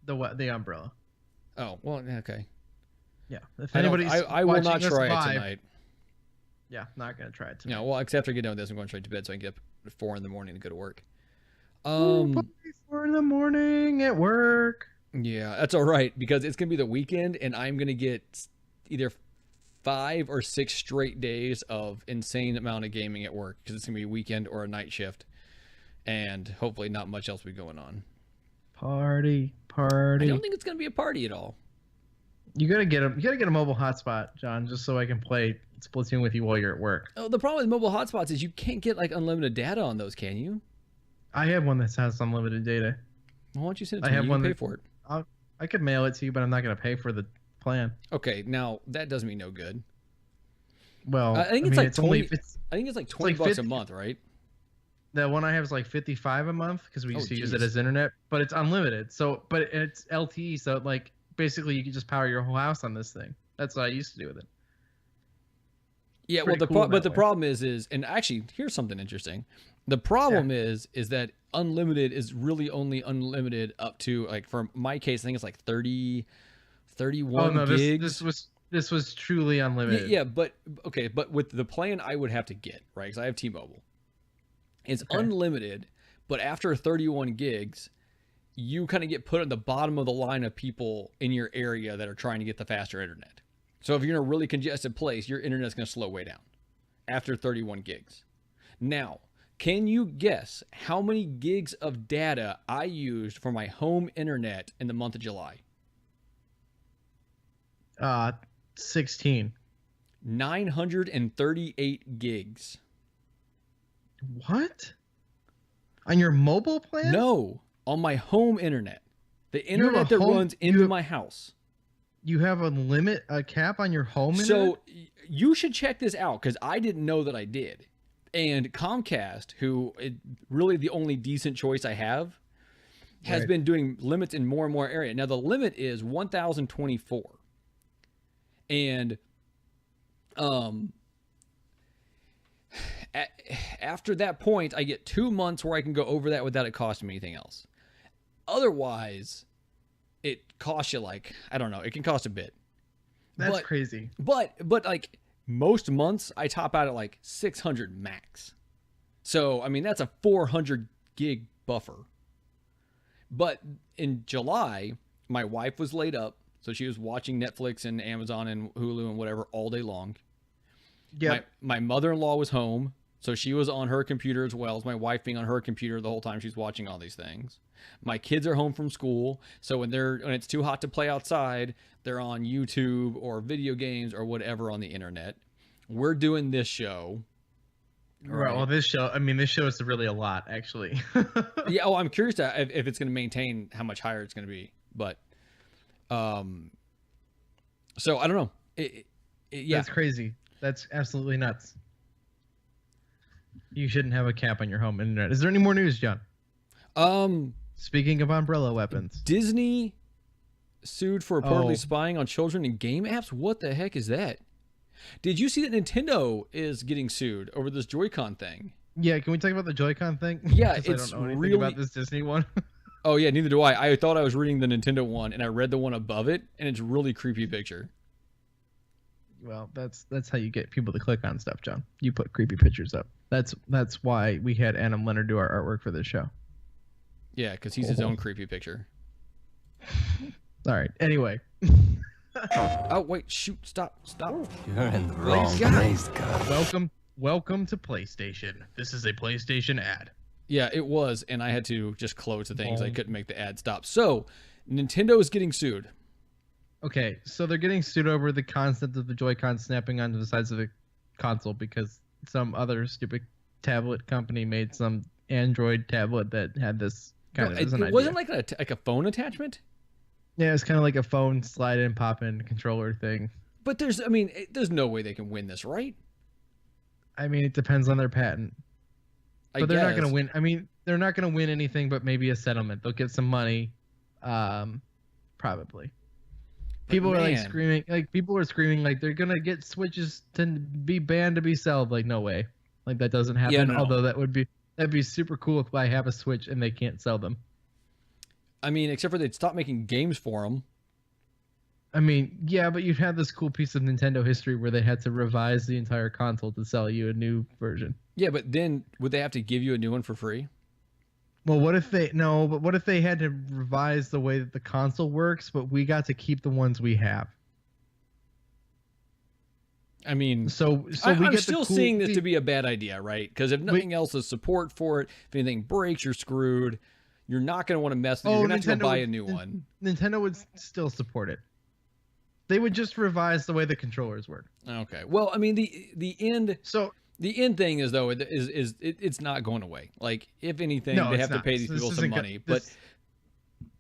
The umbrella. Oh, well, okay. Yeah. If anybody's I will not try it tonight. Yeah, not gonna try it tonight. Yeah, well, except after I get done with this, I'm going straight to bed so I can get up at 4 in the morning to go to work. 4 in the morning at work. Yeah, that's all right, because it's going to be the weekend, and I'm going to get either 5 or 6 straight days of insane amount of gaming at work, because it's going to be a weekend or a night shift, and hopefully not much else will be going on. Party. I don't think it's going to be a party at all. You gotta get a mobile hotspot, John, just so I can play Splatoon with you while you're at work. Oh, the problem with mobile hotspots is you can't get like unlimited data on those, can you? I have one that has unlimited data. Well, why don't you send it to me? You can pay for it. I could mail it to you, but I'm not going to pay for the plan. Okay, now that does me no good. Well, I think it's like 20. I think it's like $20 a month, right? The one I have is like $55 a month because we used to use it as internet, but it's unlimited. So, but it's LTE, so like basically you can just power your whole house on this thing. That's what I used to do with it. Yeah, well, the problem is, and actually, here's something interesting. The problem is that unlimited is really only unlimited up to, like, for my case, I think it's like 31 gigs. This was truly unlimited. Yeah, but okay, but with the plan I would have to get, right? Because I have T-Mobile. It's unlimited, but after 31 gigs, you kind of get put at the bottom of the line of people in your area that are trying to get the faster internet. So if you're in a really congested place, your internet's going to slow way down after 31 gigs. Now, can you guess how many gigs of data I used for my home internet in the month of July? 16. 938 gigs. What? On your mobile plan? No, on my home internet. The internet that runs into my house. You have a cap on your home internet? So you should check this out, because I didn't know that I did. And Comcast, who is really the only decent choice I have, has been doing limits in more and more area. Now the limit is 1,024. And after that point, I get 2 months where I can go over that without it costing me anything else. Otherwise, it costs you like, I don't know, it can cost a bit. That's crazy. But like most months, I top out at like 600 max. So I mean that's a 400 gig buffer. But in July, my wife was laid up, so she was watching Netflix and Amazon and Hulu and whatever all day long. Yeah. My mother-in-law was home, so she was on her computer as well as my wife being on her computer the whole time she's watching all these things. My kids are home from school, so when it's too hot to play outside, they're on YouTube or video games or whatever on the internet. We're doing this show. Right. Well, this show is really a lot, actually. Yeah. Oh, I'm curious if it's going to maintain how much higher it's going to be, but, so I don't know. Yeah. That's crazy. That's absolutely nuts. You shouldn't have a cap on your home internet. Is there any more news, John? Speaking of umbrella weapons, Disney sued for reportedly spying on children in game apps. What the heck is that? Did you see that Nintendo is getting sued over this Joy-Con thing? Yeah, can we talk about the Joy-Con thing? Yeah, it's I don't know anything about this Disney one. Oh yeah, neither do I. I thought I was reading the Nintendo one, and I read the one above it, and it's a really creepy picture. Well, that's how you get people to click on stuff, John. You put creepy pictures up. That's why we had Adam Leonard do our artwork for this show. Yeah, because he's his own creepy picture. All right. Anyway. Oh wait! Shoot! Stop! You're in the wrong place, guys. Welcome to PlayStation. This is a PlayStation ad. Yeah, it was, and I had to just close the things. I couldn't make the ad stop. So, Nintendo is getting sued. Okay, so they're getting sued over the concept of the Joy-Con snapping onto the sides of the console because some other stupid tablet company made some Android tablet that had this kind of as an idea. It wasn't like a phone attachment? Yeah, it's kind of like a phone slide in, pop in controller thing. But there's no way they can win this, right? I mean, it depends on their patent. But they're not going to win. I mean, they're not going to win anything but maybe a settlement. They'll get some money, probably. People are screaming like they're going to get Switches to be banned to be sold. Like, no way. Like, that doesn't happen. Yeah, no. Although that'd be super cool if I have a Switch and they can't sell them. I mean, except for they'd stop making games for them. I mean, yeah, but you've had this cool piece of Nintendo history where they had to revise the entire console to sell you a new version. Yeah, but then would they have to give you a new one for free? Well, what if they had to revise the way that the console works, but we got to keep the ones we have? I mean, I'm still seeing this to be a bad idea, right? Because if nothing else is support for it, if anything breaks, you're screwed. You're not going to want to mess with it. You're going to have to buy a new one. Nintendo would still support it. They would just revise the way the controllers work. Okay. Well, I mean, the end thing is though it's not going away. Like, if anything, they have to pay these people some money. But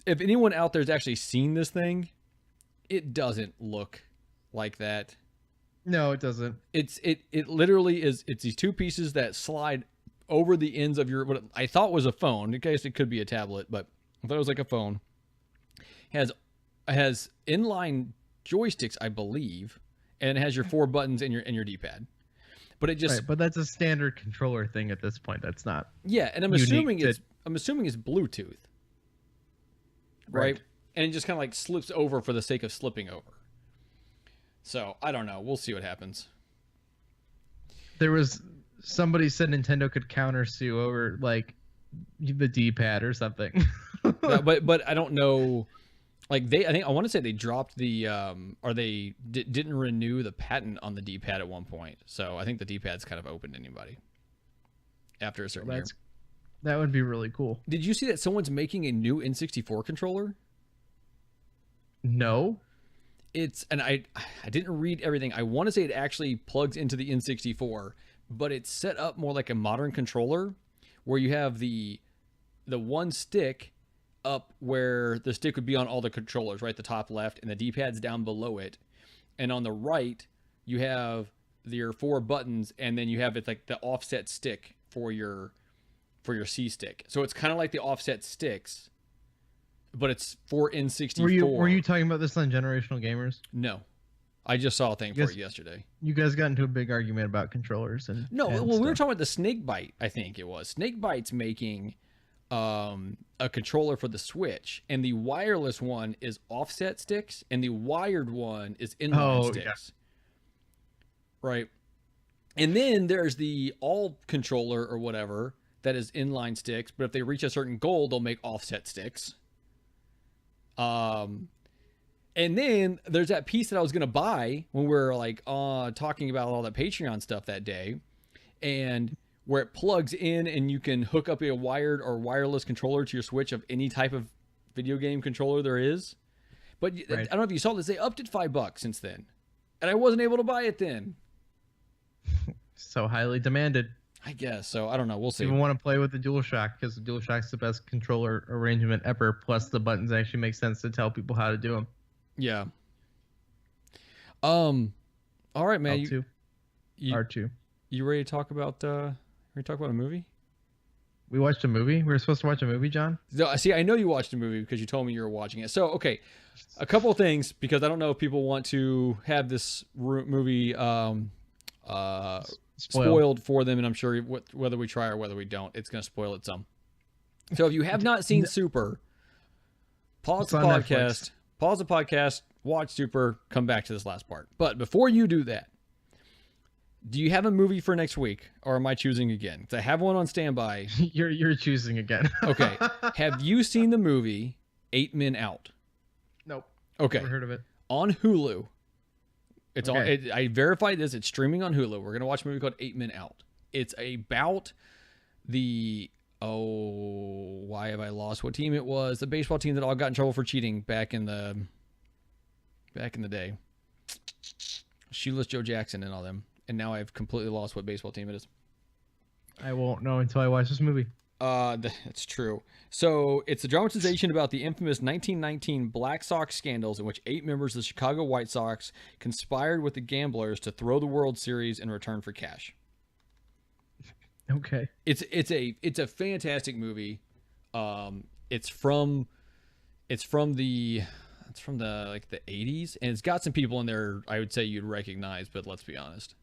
if anyone out there's actually seen this thing, it doesn't look like that. No, it doesn't. It literally is. It's these two pieces that slide over the ends of your, what I thought was a phone. In case it could be a tablet, but I thought it was like a phone. It has inline joysticks, I believe, and it has your 4 buttons and your D-pad. But it just but that's a standard controller thing at this point. That's not. Yeah, and I'm assuming it's Bluetooth. Right? And it just kind of like slips over for the sake of slipping over. So, I don't know. We'll see what happens. There was somebody said Nintendo could counter sue over like the D-pad or something. Yeah, but I don't know. Like I want to say they dropped the or they didn't renew the patent on the D-pad at one point. So I think the D-pad's kind of open to anybody after a certain year. That would be really cool. Did you see that someone's making a new N64 controller? No. And I didn't read everything. I want to say it actually plugs into the N64, but it's set up more like a modern controller where you have the one stick up where the stick would be on all the controllers, right? The top left, and the D-pad's down below it. And on the right, you have your 4 buttons, and then you have it like the offset stick for your C stick. So it's kind of like the offset sticks, but it's for N64. Were you talking about this on Generational Gamers? No. I just saw a thing for it yesterday. You guys got into a big argument about controllers we were talking about the Snakebite, I think it was. Snakebite's making a controller for the Switch, and the wireless one is offset sticks, and the wired one is inline sticks. Yeah. Right. And then there's the all controller or whatever that is inline sticks, but if they reach a certain goal, they'll make offset sticks. And then there's that piece that I was going to buy when we were like talking about all that Patreon stuff that day, and where it plugs in and you can hook up a wired or wireless controller to your Switch of any type of video game controller there is. But right. I don't know if you saw this, they upped it $5 since then, and I wasn't able to buy it then. So highly demanded. I guess so. I don't know. We'll see. You want to play with the DualShock because the DualShock's the best controller arrangement ever. Plus, the buttons actually make sense to tell people how to do them. Yeah. All right, man. L2. R2. You ready to talk about? Ready to talk about a movie? We watched a movie. We were supposed to watch a movie, John. So, see, I know you watched a movie because you told me you were watching it. So, okay, a couple of things because I don't know if people want to have this movie spoiled for them, and I'm sure whether we try or whether we don't, it's going to spoil it some. So if you have not seen Super, pause the podcast, watch Super, come back to this last part. But before you do that, do you have a movie for next week, or am I choosing again? Because I have one on standby. You're choosing again. Okay. Have you seen the movie 8 Men Out? Nope. Okay. Never heard of it. On Hulu. It's okay. I verified this. It's streaming on Hulu. We're gonna watch a movie called 8 Men Out. It's about why have I lost what team it was? The baseball team that all got in trouble for cheating back in the day. Shoeless Joe Jackson and all them. And now I've completely lost what baseball team it is. I won't know until I watch this movie. That's true. So it's a dramatization about the infamous 1919 Black Sox scandals in which 8 members of the Chicago White Sox conspired with the gamblers to throw the World Series in return for cash. Okay. It's a fantastic movie. It's from the like the 80s, and it's got some people in there I would say you'd recognize, but let's be honest.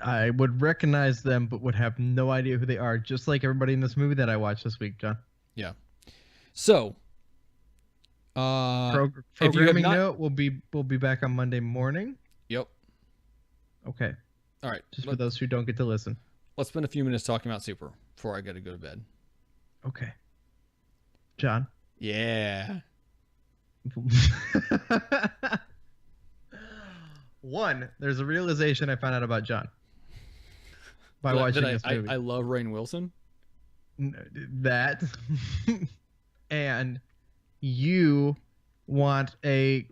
I would recognize them, but would have no idea who they are, just like everybody in this movie that I watched this week, John. Yeah. So, programming note, we'll be back on Monday morning. Yep. Okay. All right. Just for those who don't get to listen. Let's spend a few minutes talking about Super before I gotta go to bed. Okay. John. Yeah. One, there's a realization I found out about John by watching this movie. I love Rainn Wilson. That. And you want a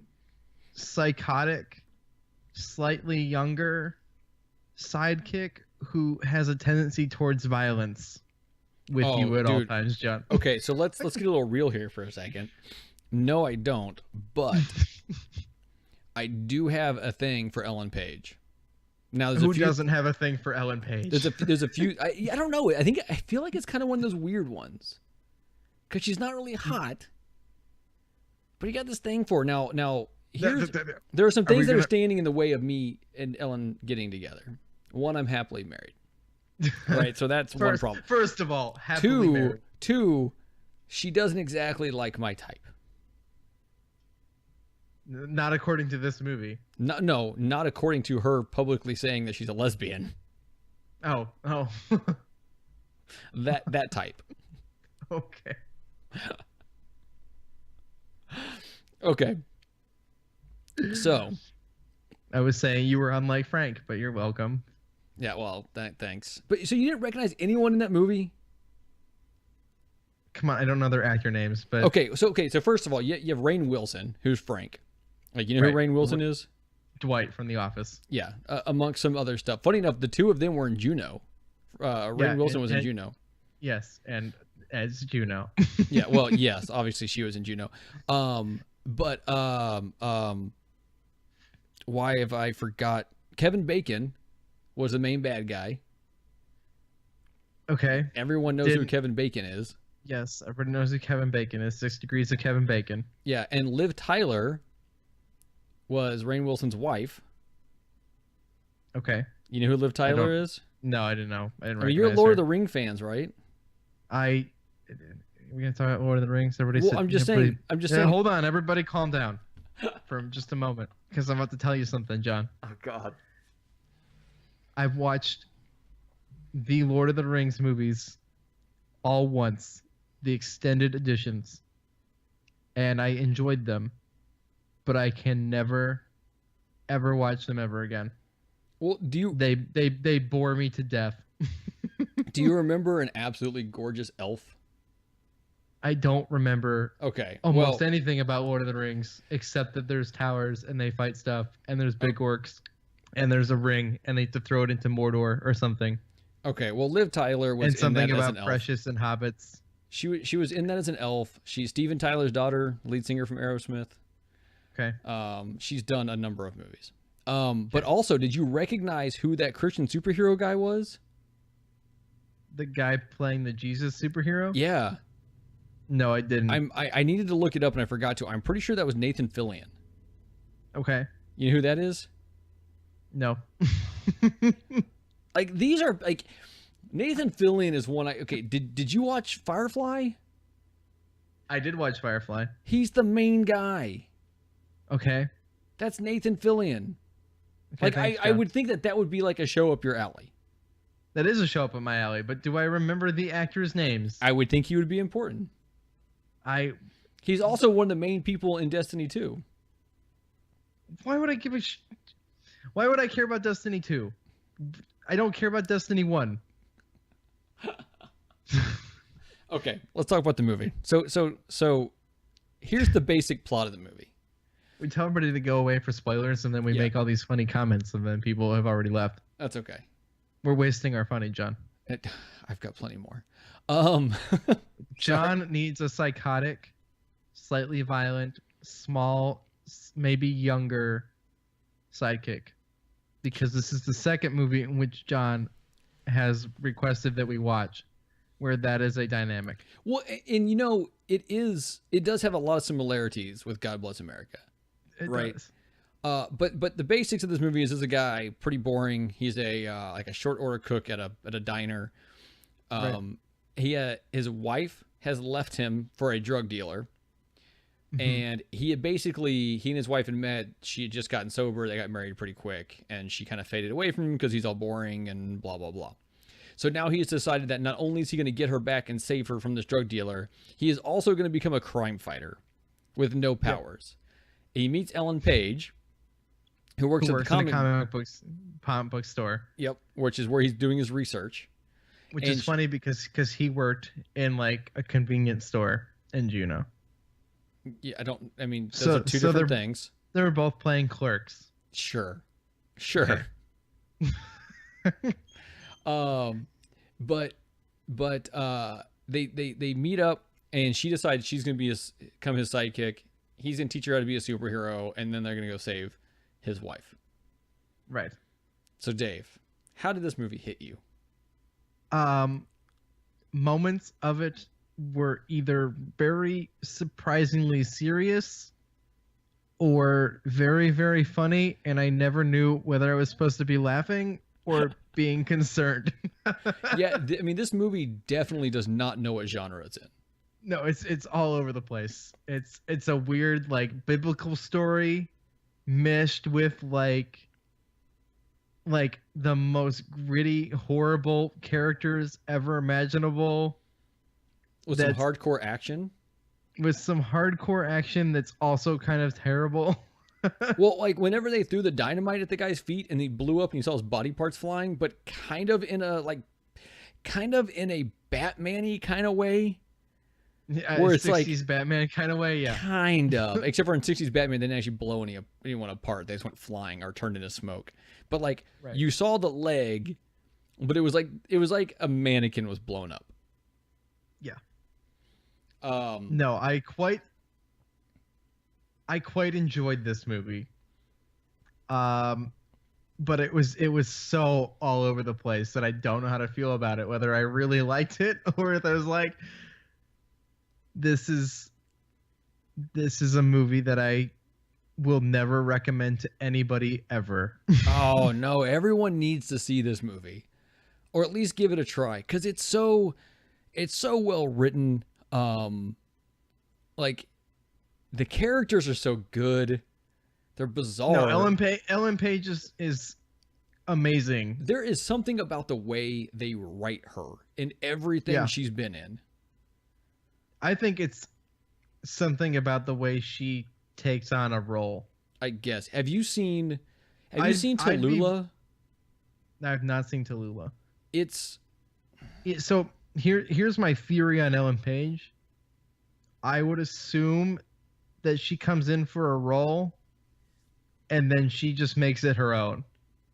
psychotic, slightly younger sidekick who has a tendency towards violence with you at all times, John. Okay, so let's get a little real here for a second. No, I don't, but I do have a thing for Ellen Page. Now, who doesn't have a thing for Ellen Page? There's a few. I don't know. I feel like it's kind of one of those weird ones because she's not really hot, but you got this thing for her. Now there are some things that are standing in the way of me and Ellen getting together. One, I'm happily married. Right, so that's one problem. First of all, happily married. Two, she doesn't exactly like my type. Not according to this movie. No, not according to her publicly saying that she's a lesbian. Oh. That type. Okay. Okay. So. I was saying you were unlike Frank, but you're welcome. Yeah, well, thanks. But so you didn't recognize anyone in that movie? Come on, I don't know their actor names, but Okay, so first of all, you have Rainn Wilson, who's Frank. Like, you know who Rainn Wilson is? Dwight from The Office. Yeah, amongst some other stuff. Funny enough, the two of them were in Juno. Rainn Wilson was in Juno. Yes, and as Juno. Yeah, well, yes, obviously she was in Juno. But why have I forgot? Kevin Bacon was the main bad guy. Okay. Everyone knows who Kevin Bacon is. Yes, everyone knows who Kevin Bacon is. 6 Degrees of Kevin Bacon. Yeah, and Liv Tyler was Rainn Wilson's wife. Okay. You know who Liv Tyler is? No, I didn't know. I mean, you're Lord of the Ring fans, right? we gonna talk about Lord of the Rings? Everybody, Well, I'm just saying. Hold on, everybody, calm down for just a moment, because I'm about to tell you something, John. Oh God. I've watched the Lord of the Rings movies all once, the extended editions, and I enjoyed them, but I can never, ever watch them ever again. Well, They bore me to death. Do you remember an absolutely gorgeous elf? I don't remember almost anything about Lord of the Rings except that there's towers and they fight stuff and there's big orcs and there's a ring and they have to throw it into Mordor or something. Okay, well, Liv Tyler was and something in that about as an elf. Precious and hobbits. She was in that as an elf. She's Steven Tyler's daughter, lead singer from Aerosmith. Okay. She's done a number of movies. But also, did you recognize who that Christian superhero guy was? The guy playing the Jesus superhero? Yeah. No, I didn't. I needed to look it up and I forgot to. I'm pretty sure that was Nathan Fillion. Okay. You know who that is? No. Like, these are like Nathan Fillion is one. Did you watch Firefly? I did watch Firefly. He's the main guy. Okay. That's Nathan Fillion. Okay, like thanks, I would think that would be like a show up your alley. That is a show up in my alley, but do I remember the actors' names? I would think he would be important. He's also one of the main people in Destiny 2. Why would I give a Why would I care about Destiny 2? I don't care about Destiny 1. Okay, let's talk about the movie. So here's the basic plot of the movie. We tell everybody to go away for spoilers, and then we make all these funny comments, and then people have already left. That's okay. We're wasting our funny, John. I've got plenty more. John needs a psychotic, slightly violent, small, maybe younger sidekick, because this is the second movie in which John has requested that we watch where that is a dynamic. Well, and it does have a lot of similarities with God Bless America. It right. does. But the basics of this movie is a guy pretty boring. He's like a short order cook at a diner. His wife has left him for a drug dealer. Mm-hmm. And he and his wife had met. She had just gotten sober. They got married pretty quick, and she kind of faded away from him because he's all boring and blah blah blah. So now he has decided that not only is he going to get her back and save her from this drug dealer, he is also going to become a crime fighter with no powers. Yep. He meets Ellen Page, who works at the comic book store. Yep, which is where he's doing his research. Which is funny because he worked in like a convenience store in Juneau. Yeah, those are two different things. They were both playing clerks. Sure. But they meet up, and she decides she's going to become his sidekick. He's going to teach her how to be a superhero, and then they're going to go save his wife. Right. So, Dave, how did this movie hit you? Moments of it were either very surprisingly serious or very, very funny, and I never knew whether I was supposed to be laughing or being concerned. Yeah, this movie definitely does not know what genre it's in. No, it's all over the place. It's a weird like biblical story meshed with like the most gritty, horrible characters ever imaginable. With some hardcore action? With some hardcore action that's also kind of terrible. Well, like whenever they threw the dynamite at the guy's feet and he blew up and you saw his body parts flying, but kind of in a Batman-y kind of way. Yeah, where it's 60s like Batman kind of way, yeah. Kind of. Except for in 60s Batman, they didn't actually blow anyone apart. They just went flying or turned into smoke. But like you saw the leg, but it was like a mannequin was blown up. Yeah. No, I quite enjoyed this movie. But it was so all over the place that I don't know how to feel about it, whether I really liked it or if I was like, this is a movie that I will never recommend to anybody ever. Oh no, everyone needs to see this movie, or at least give it a try, because it's so well written. Like the characters are so good. They're bizarre. No, Ellen Page is amazing. There is something about the way they write her in everything she's been in. I think it's something about the way she takes on a role. I guess. Have you seen Tallulah? I've not seen Tallulah. So here's my theory on Ellen Page. I would assume that she comes in for a role and then she just makes it her own.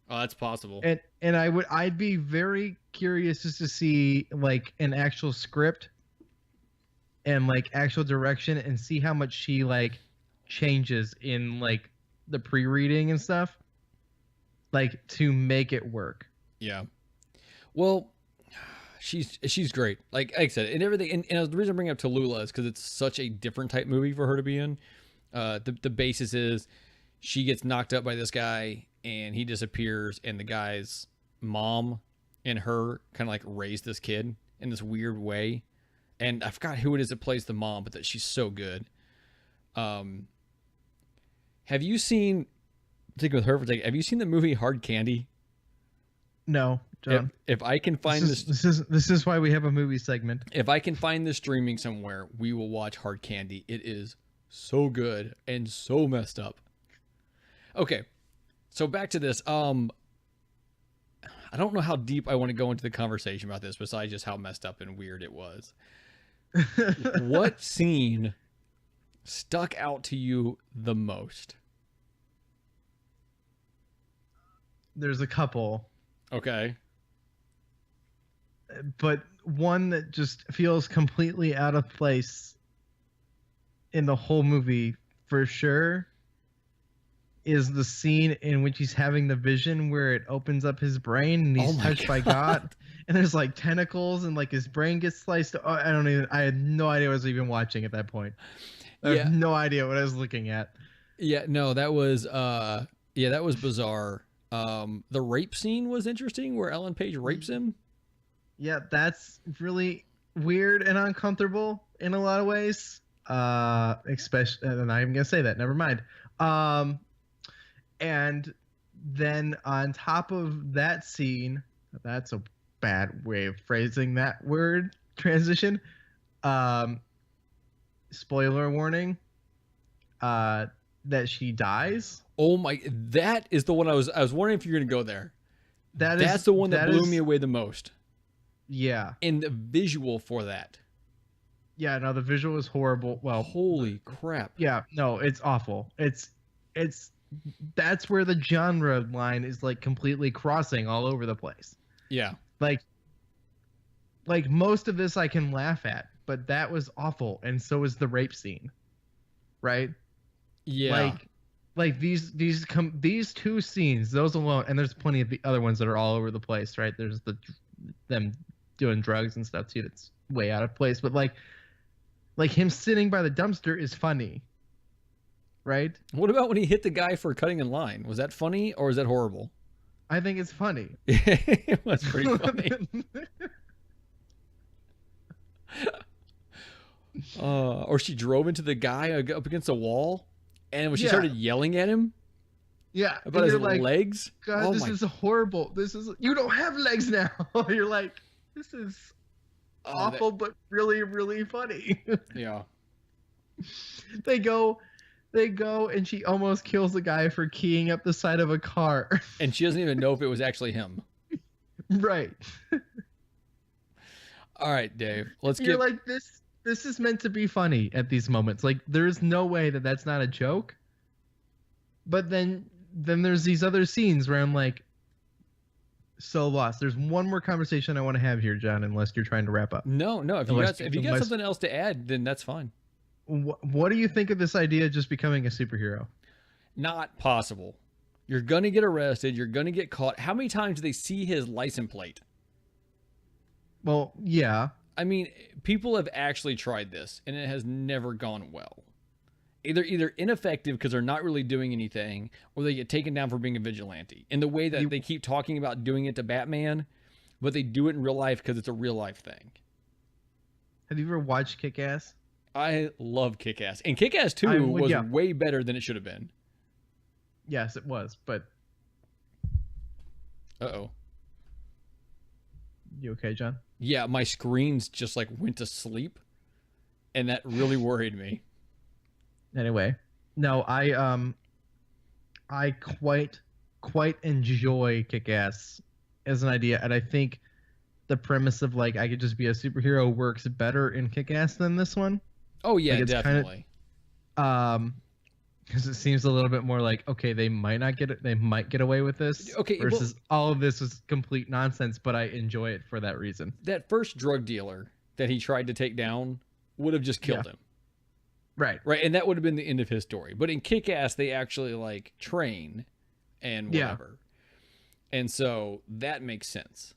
Oh, that's possible. And I'd be very curious just to see like an actual script and like actual direction and see how much she like changes in like the pre-reading and stuff, like to make it work. Yeah. Well, she's great. Like I said, and everything. And the reason I bring up Tallulah is because it's such a different type movie for her to be in. The basis is she gets knocked up by this guy and he disappears, and the guy's mom and her kind of like raise this kid in this weird way. And I forgot who it is that plays the mom, but that she's so good. Have you seen, particularly with her, have you seen the movie Hard Candy? No, John. If I can find this is why we have a movie segment. If I can find this streaming somewhere, we will watch Hard Candy. It is so good and so messed up. Okay, so back to this. I don't know how deep I want to go into the conversation about this, besides just how messed up and weird it was. What scene stuck out to you the most? There's a couple. Okay. But one that just feels completely out of place in the whole movie for sure is the scene in which he's having the vision where it opens up his brain and he's touched by God. And there's like tentacles and like his brain gets sliced. I had no idea what I was even watching at that point. I have no idea what I was looking at. Yeah, no, that was bizarre. The rape scene was interesting where Ellen Page rapes him. Yeah, that's really weird and uncomfortable in a lot of ways. Especially, and I'm gonna say that. Never mind. And then on top of that scene, that's a bad way of phrasing that word transition. Spoiler warning. That she dies. Oh my! That is the one I was wondering if you're gonna go there. That's the one that blew me away the most. Yeah. And the visual for that. Yeah, no, the visual is horrible. Well, holy crap. Yeah, no, it's awful. It's that's where the genre line is like completely crossing all over the place. Yeah. Like most of this I can laugh at, but that was awful, and so was the rape scene. Right? Yeah. Like these two scenes, those alone, and there's plenty of the other ones that are all over the place, right? There's them doing drugs and stuff too that's way out of place, but like him sitting by the dumpster is funny, right? What about when he hit the guy for cutting in line? Was that funny or is that horrible? I think it's funny. It was pretty funny. Or she drove into the guy up against a wall, and when she started yelling at him, about his legs. God, this is horrible. You don't have legs now. You're like, this is awful, but really, really funny. Yeah. They go, and she almost kills the guy for keying up the side of a car. And she doesn't even know if it was actually him. Right. All right, Dave. You're like, this is meant to be funny at these moments. Like, there's no way that that's not a joke. But then there's these other scenes where I'm like, so lost. There's one more conversation I want to have here, John, unless you're trying to wrap up. No. If you got something else to add, then that's fine. What do you think of this idea of just becoming a superhero? Not possible. You're going to get arrested. You're going to get caught. How many times do they see his license plate? Well, yeah. I mean, people have actually tried this, and it has never gone well. Either ineffective because they're not really doing anything, or they get taken down for being a vigilante. In the way that they keep talking about doing it to Batman, but they do it in real life because it's a real life thing. Have you ever watched Kick-Ass? I love Kick-Ass. And Kick-Ass 2 was way better than it should have been. Yes, it was, but... Uh-oh. You okay, John? Yeah, my screens just like went to sleep, and that really worried me. Anyway, no, I quite enjoy Kick-Ass as an idea, and I think the premise of like I could just be a superhero works better in Kick-Ass than this one. Oh yeah, like, definitely. Because it seems a little bit more like, okay, they might get away with this. Okay, versus all of this was complete nonsense, but I enjoy it for that reason. That first drug dealer that he tried to take down would have just killed him. Right. Right, and that would have been the end of his story. But in Kick-Ass, they actually like train and whatever. Yeah. And so that makes sense.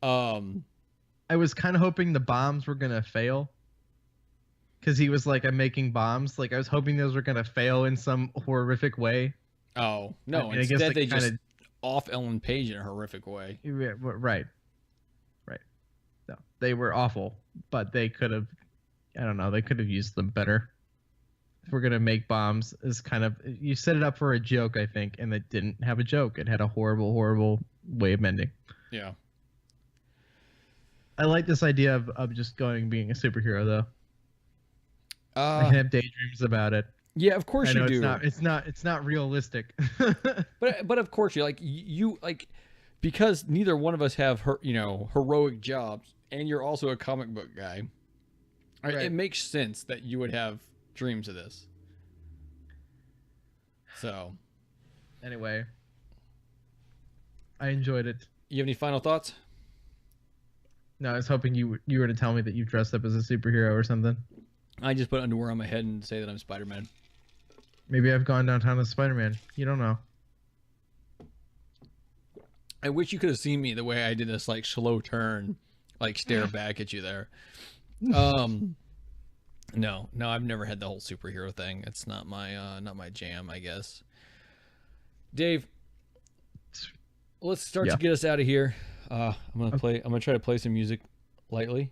I was kind of hoping the bombs were going to fail. Because he was like, I'm making bombs. Like, I was hoping those were going to fail in some horrific way. Oh, no. I guess they just off Ellen Page in a horrific way. Yeah, right. No, they were awful. But they could have, I don't know, they could have used them better. If we're going to make bombs, is kind of, you set it up for a joke, I think, and it didn't have a joke. It had a horrible, horrible way of ending. Yeah. I like this idea of just being a superhero, though. I have daydreams about it. Yeah, of course you do. It's not realistic. but of course you like because neither one of us have heroic jobs, and you're also a comic book guy. Right? It makes sense that you would have dreams of this. So, anyway, I enjoyed it. You have any final thoughts? No, I was hoping you were to tell me that you dressed up as a superhero or something. I just put underwear on my head and say that I'm Spider-Man. Maybe I've gone downtown as Spider-Man. You don't know. I wish you could have seen me the way I did this like slow turn, like stare back at you there. No, I've never had the whole superhero thing. It's not my jam, I guess. Dave, let's start to get us out of here. I'm gonna try to play some music lightly.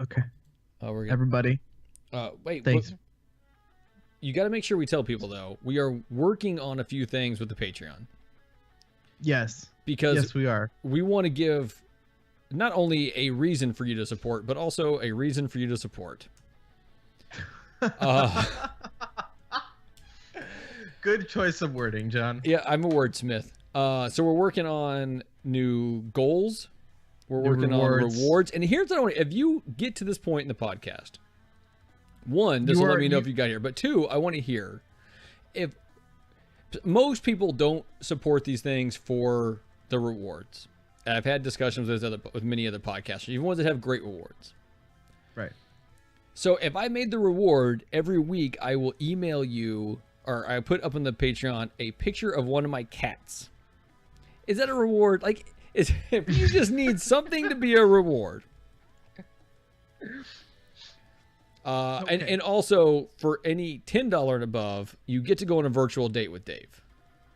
Okay. Everybody. Wait. Thanks. You got to make sure we tell people though. We are working on a few things with the Patreon. Yes. Because yes, we are. We want to give not only a reason for you to support, but also a reason for you to support. Good choice of wording, John. Yeah, I'm a wordsmith. So we're working on new goals. We're working on rewards. And here's what I want: if you get to this point in the podcast, one, this will let me know if you got here. But two, I want to hear if most people don't support these things for the rewards. And I've had discussions with many other podcasters, even ones that have great rewards. Right. So if I made the reward every week, I will email you, or I put up on the Patreon a picture of one of my cats. Is that a reward? Like, if you just need something to be a reward. Okay. And also for any $10 and above, you get to go on a virtual date with Dave.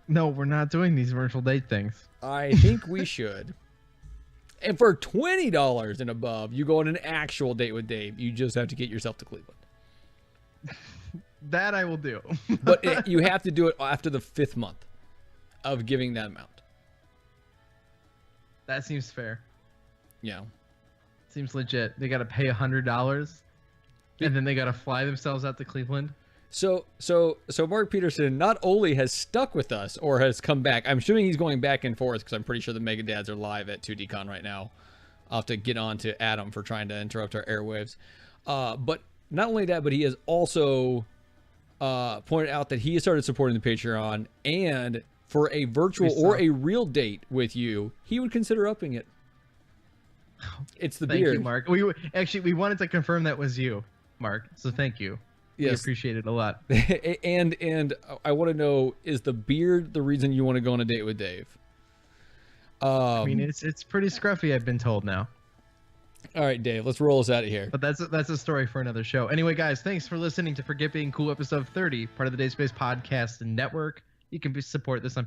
No, we're not doing these virtual date things. I think we should. And for $20 and above, you go on an actual date with Dave. You just have to get yourself to Cleveland. That I will do. But you have to do it after the 5th month of giving that amount. That seems fair. Yeah. Seems legit. They got to pay $100, and then they got to fly themselves out to Cleveland. So Mark Peterson not only has stuck with us or has come back. I'm assuming he's going back and forth because I'm pretty sure the Mega Dads are live at 2DCon right now. I'll have to get on to Adam for trying to interrupt our airwaves. But not only that, but he has also pointed out that he has started supporting the Patreon, and for a virtual or a real date with you, he would consider upping it. It's the beard. Thank you, Mark. We wanted to confirm that was you, Mark. So thank you. Yes. We appreciate it a lot. and I want to know, is the beard the reason you want to go on a date with Dave? I mean, it's pretty scruffy, I've been told now. All right, Dave, let's roll us out of here. But that's a story for another show. Anyway, guys, thanks for listening to Forget Being Cool episode 30, part of the Dave Space Podcast Network. You can support this.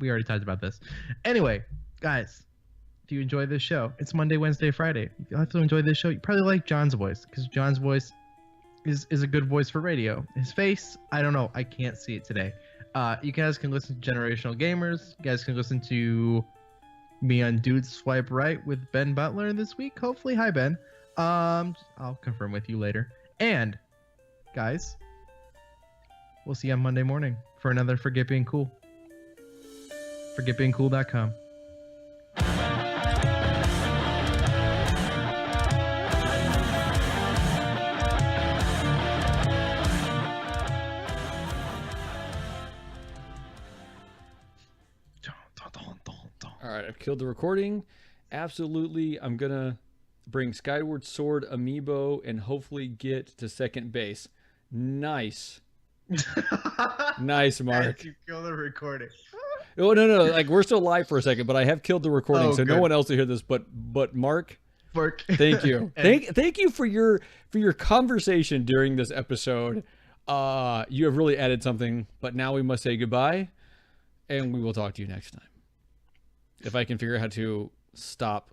We already talked about this. Anyway, guys, do you enjoy this show? It's Monday, Wednesday, Friday. If you have to enjoy this show, you probably like John's voice, because John's voice is a good voice for radio. His face, I don't know. I can't see it today. You guys can listen to Generational Gamers. You guys can listen to me on Dude Swipe Right with Ben Butler this week. Hopefully. Hi, Ben. I'll confirm with you later. And, guys, we'll see you on Monday morning for another Forget Being Cool. ForgetBeingCool.com. All right, I've killed the recording. Absolutely, I'm going to bring Skyward Sword Amiibo and hopefully get to second base. Nice. Nice, Mark. You kill the recording. Oh, no. Like, we're still live for a second, but I have killed the recording, so good. no one else will hear this but Mark. Thank you. Thank you for your conversation during this episode. You have really added something, but now we must say goodbye, and we will talk to you next time. If I can figure out how to stop